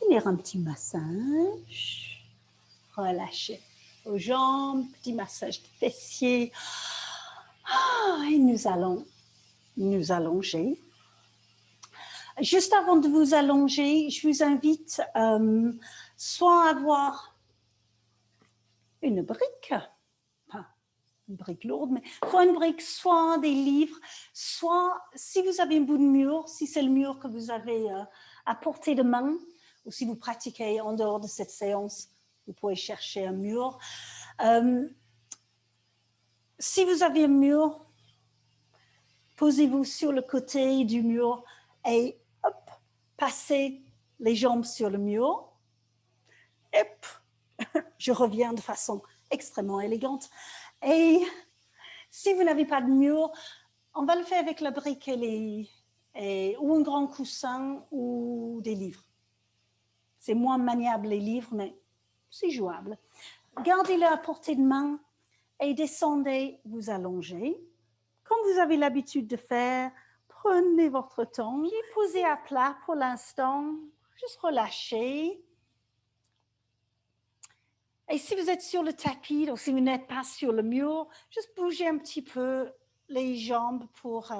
venir un petit massage. Relâchez aux jambes, petit massage de fessiers. Et nous allons nous allonger. Juste avant de vous allonger, je vous invite soit à avoir une brique, pas une brique lourde, mais soit une brique, soit des livres, soit si vous avez un bout de mur, si c'est le mur que vous avez à portée de main, ou si vous pratiquez en dehors de cette séance, vous pouvez chercher un mur. Si vous avez un mur, Posez-vous sur le côté du mur et hop, passez les jambes sur le mur. Hop, je reviens de façon extrêmement élégante. Et si vous n'avez pas de mur, on va le faire avec la brique ou un grand coussin ou des livres. C'est moins maniable les livres, mais c'est jouable. Gardez-le à portée de main et descendez, vous allongez. Comme vous avez l'habitude de faire, prenez votre temps, puis posez à plat pour l'instant, juste relâchez. Et si vous êtes sur le tapis, donc si vous n'êtes pas sur le mur, juste bougez un petit peu les jambes pour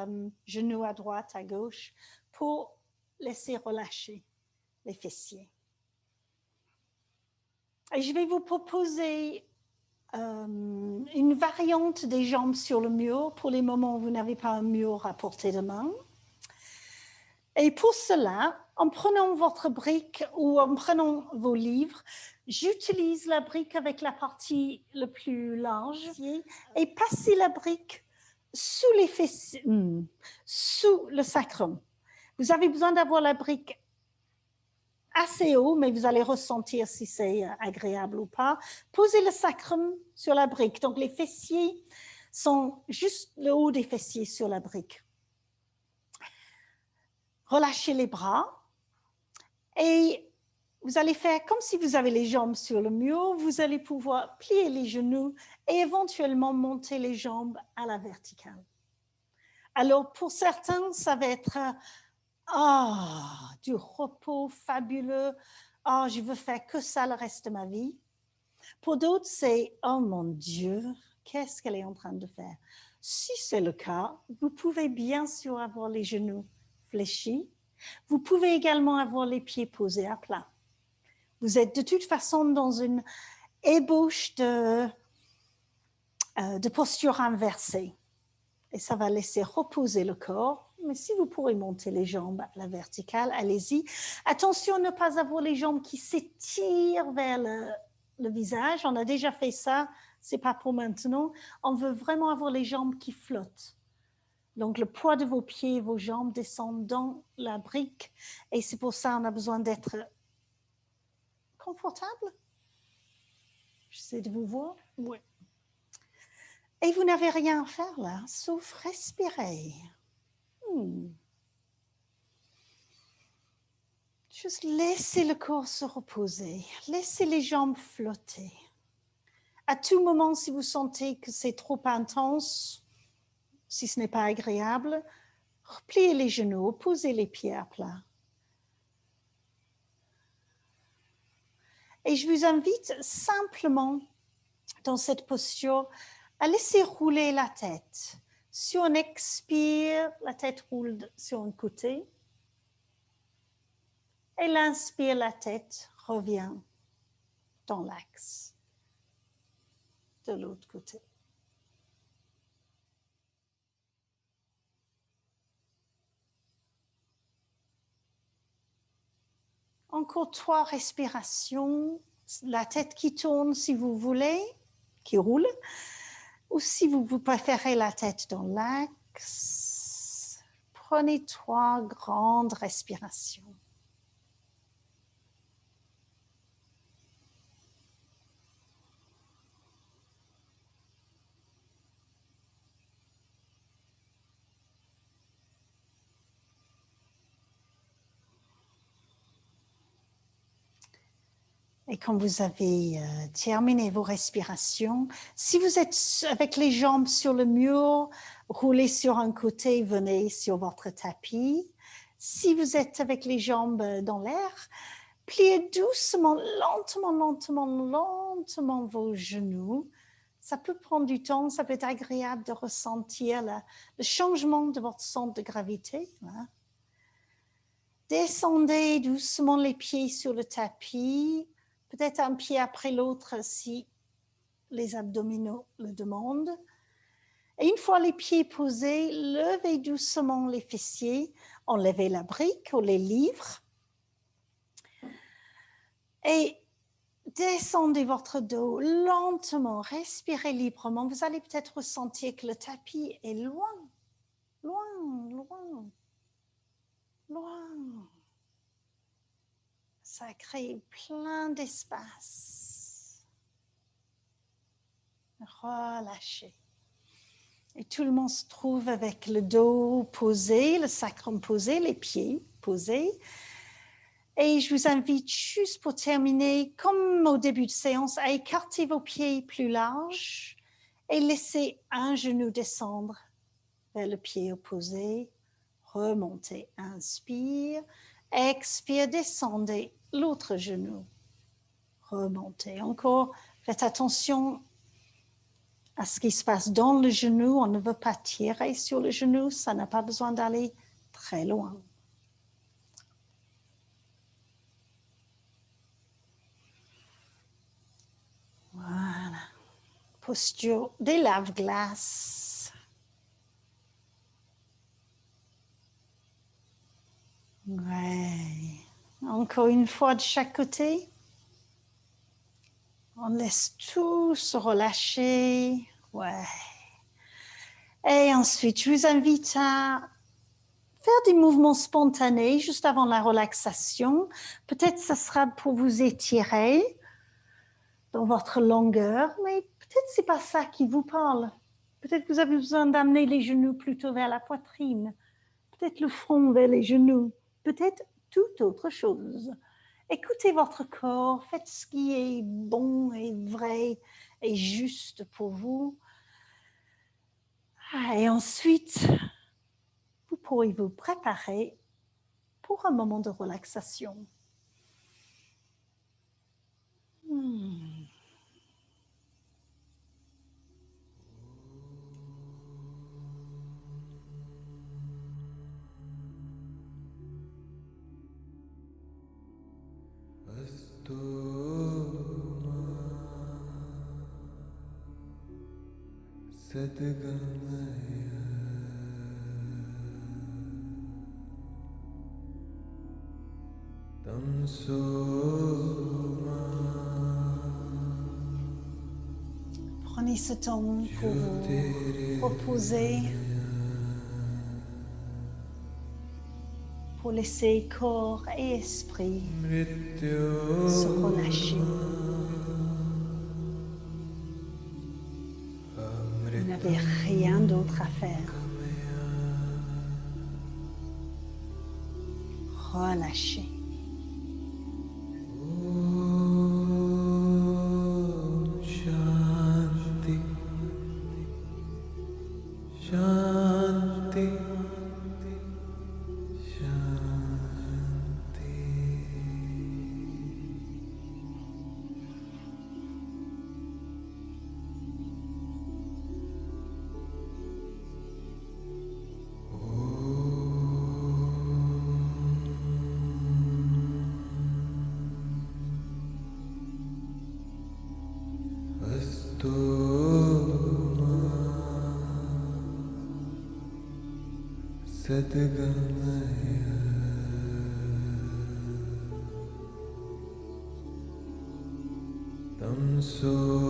genoux à droite, à gauche, pour laisser relâcher les fessiers. Et je vais vous proposer une variante des jambes sur le mur pour les moments où vous n'avez pas un mur à portée de main. Et pour cela, en prenant votre brique ou en prenant vos livres, j'utilise la brique avec la partie le plus large et passez la brique sous les fessiers, sous le sacrum. Vous avez besoin d'avoir la brique assez haut, mais vous allez ressentir si c'est agréable ou pas. Posez le sacrum sur la brique. Donc, les fessiers sont juste le haut des fessiers sur la brique. Relâchez les bras et vous allez faire comme si vous avez les jambes sur le mur. Vous allez pouvoir plier les genoux et éventuellement monter les jambes à la verticale. Alors, pour certains, ça va être du repos fabuleux. Je veux faire que ça le reste de ma vie. Pour d'autres, c'est oh mon Dieu, qu'est-ce qu'elle est en train de faire? Si c'est le cas, vous pouvez bien sûr avoir les genoux fléchis. Vous pouvez également avoir les pieds posés à plat. Vous êtes de toute façon dans une ébauche de posture inversée. Et ça va laisser reposer le corps. Mais si vous pourrez monter les jambes à la verticale, allez-y. Attention à ne pas avoir les jambes qui s'étirent vers le visage. On a déjà fait ça, c'est pas pour maintenant. On veut vraiment avoir les jambes qui flottent. Donc, le poids de vos pieds et vos jambes descendent dans la brique. Et c'est pour ça qu'on a besoin d'être confortable. J'essaie de vous voir. Oui. Et vous n'avez rien à faire là, sauf respirer. Juste laissez le corps se reposer. Laissez les jambes flotter. À tout moment, si vous sentez que c'est trop intense, si ce n'est pas agréable, repliez les genoux, posez les pieds à plat. Et je vous invite simplement, dans cette posture, à laisser rouler la tête. Si on expire, la tête roule sur un côté. Et l'inspire, la tête revient dans l'axe de l'autre côté. Encore 3 respirations, la tête qui tourne si vous voulez, qui roule, ou si vous préférez la tête dans l'axe, prenez 3 grandes respirations. Et quand vous avez terminé vos respirations, si vous êtes avec les jambes sur le mur, roulez sur un côté, venez sur votre tapis. Si vous êtes avec les jambes dans l'air, pliez doucement, lentement vos genoux. Ça peut prendre du temps, ça peut être agréable de ressentir le changement de votre centre de gravité. Hein. Descendez doucement les pieds sur le tapis. Peut-être un pied après l'autre si les abdominaux le demandent. Et une fois les pieds posés, levez doucement les fessiers, enlevez la brique ou les livres et descendez votre dos lentement, respirez librement. Vous allez peut-être ressentir que le tapis est loin. loin, loin, loin. Ça crée plein d'espace. Relâchez. Et tout le monde se trouve avec le dos posé, le sacrum posé, les pieds posés. Et je vous invite juste pour terminer, comme au début de séance, à écarter vos pieds plus larges et laisser un genou descendre vers le pied opposé. Remontez, inspire, expire, descendez l'autre genou. Remontez. Encore, faites attention à ce qui se passe dans le genou. On ne veut pas tirer sur le genou, ça n'a pas besoin d'aller très loin. Voilà. Posture des lave-glaces. Ouais. Encore une fois de chaque côté. On laisse tout se relâcher. Ouais. Et ensuite, je vous invite à faire des mouvements spontanés juste avant la relaxation. Peut-être que ce sera pour vous étirer dans votre longueur, mais peut-être que ce n'est pas ça qui vous parle. Peut-être que vous avez besoin d'amener les genoux plutôt vers la poitrine. Peut-être le front vers les genoux. Peut-être toute autre chose. Écoutez votre corps, faites ce qui est bon et vrai et juste pour vous. Et ensuite, vous pourrez vous préparer pour un moment de relaxation. Prenez ce temps pour vous reposer, pour laisser corps et esprit se relâcher. Vous n'avez rien d'autre à faire. Relâchez. Tamso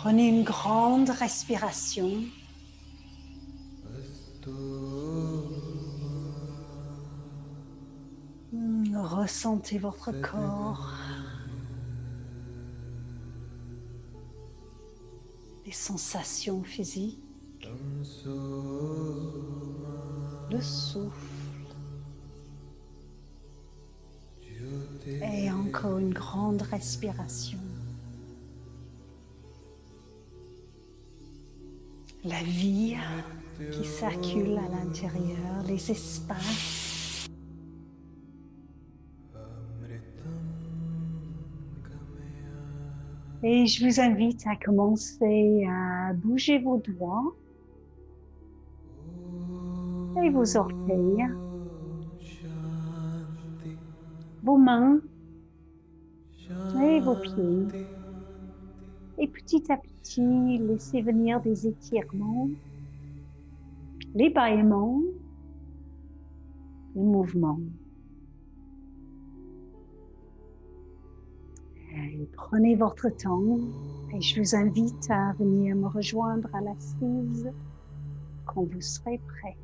Prenez une grande respiration. Ressentez votre corps. Les sensations physiques. Le souffle. Et encore une grande respiration. La vie qui circule à l'intérieur, les espaces. Et je vous invite à commencer à bouger vos doigts et vos orteils, vos mains et vos pieds. Et petit à petit, laissez venir des étirements, les bâillements, les mouvements. Et prenez votre temps et je vous invite à venir me rejoindre à l'assise quand vous serez prêt.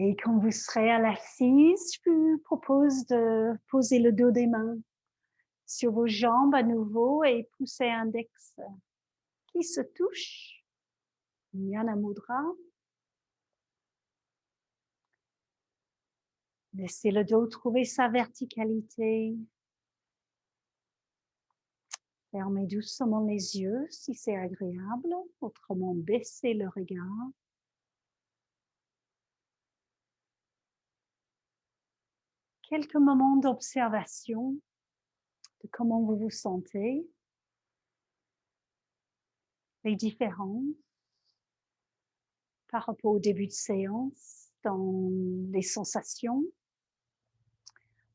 Et quand vous serez à l'assise, je vous propose de poser le dos des mains sur vos jambes à nouveau et pousser index qui se touche. Jnana Mudra. Laissez le dos trouver sa verticalité. Fermez doucement les yeux si c'est agréable, autrement baissez le regard. Quelques moments d'observation de comment vous vous sentez, les différences par rapport au début de séance dans les sensations,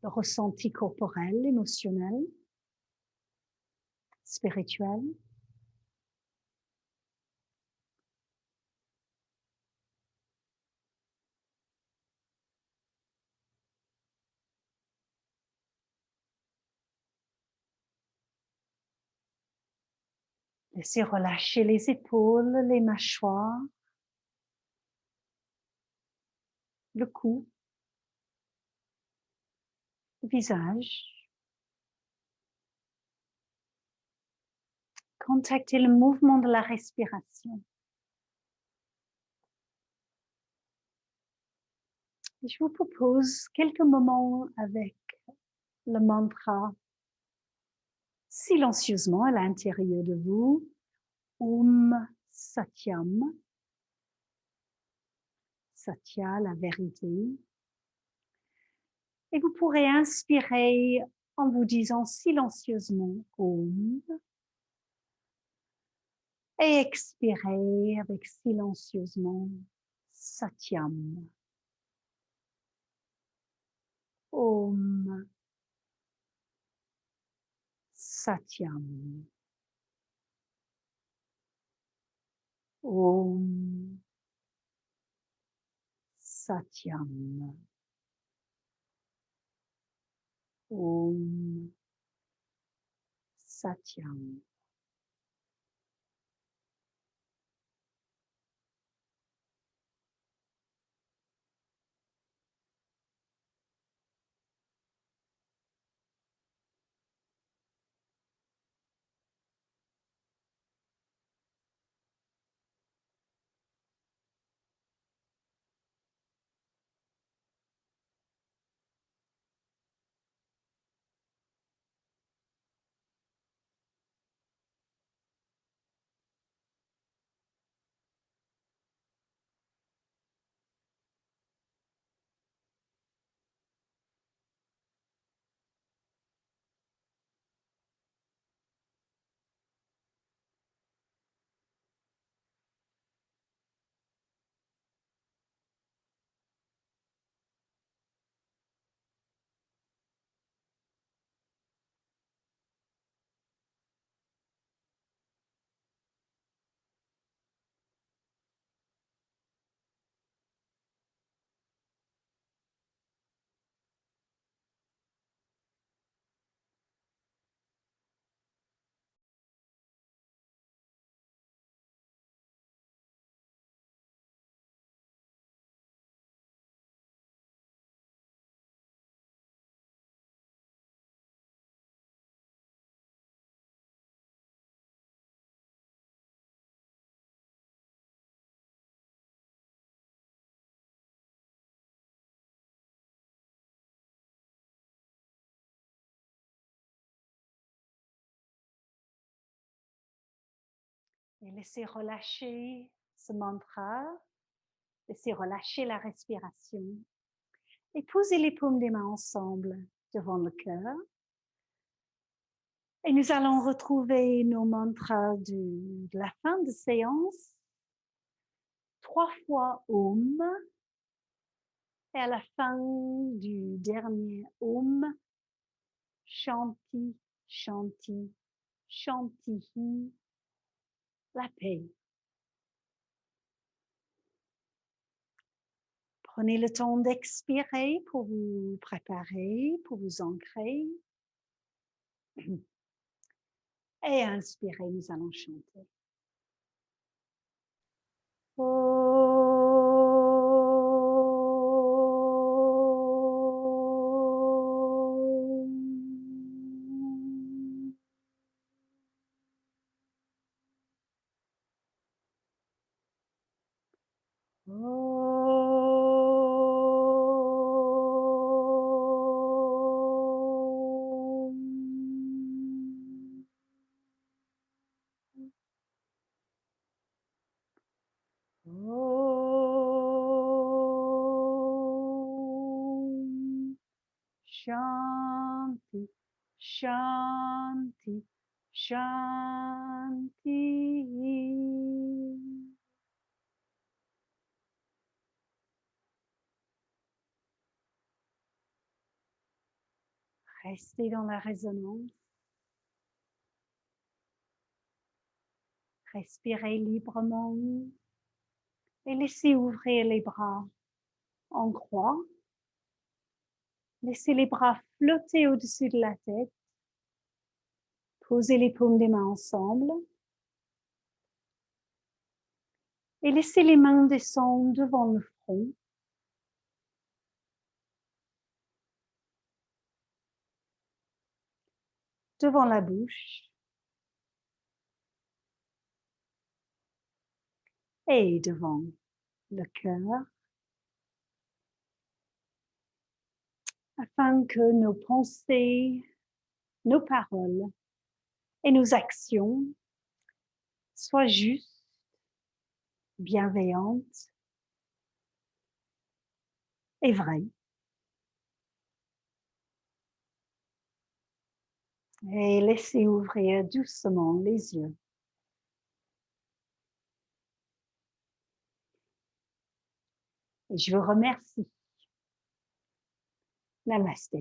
le ressenti corporel, émotionnel, spirituel. Laissez relâcher les épaules, les mâchoires, le cou, le visage. Contactez le mouvement de la respiration. Et je vous propose quelques moments avec le mantra silencieusement à l'intérieur de vous. Om Satyam. Satya, la vérité. Et vous pourrez inspirer en vous disant silencieusement Om et expirer avec silencieusement Satyam. Om Satyam. Om Satyam. Om Satyam. Et laissez relâcher ce mantra, laissez relâcher la respiration et posez les paumes des mains ensemble devant le cœur. Et nous allons retrouver nos mantras de la fin de séance. 3 fois Om. Et à la fin du dernier Om, Shanti, Shanti, Shanti, la paix. Prenez le temps d'expirer pour vous préparer, pour vous ancrer. Et inspirez, nous allons chanter. Shanti, Shanti, Shanti. Restez dans la résonance. Respirez librement et laissez ouvrir les bras en croix. Laissez les bras flotter au-dessus de la tête. Posez les paumes des mains ensemble. Et laissez les mains descendre devant le front. Devant la bouche. Et devant le cœur. Afin que nos pensées, nos paroles et nos actions soient justes, bienveillantes et vraies. Et laissez ouvrir doucement les yeux. Et je vous remercie. Namaste.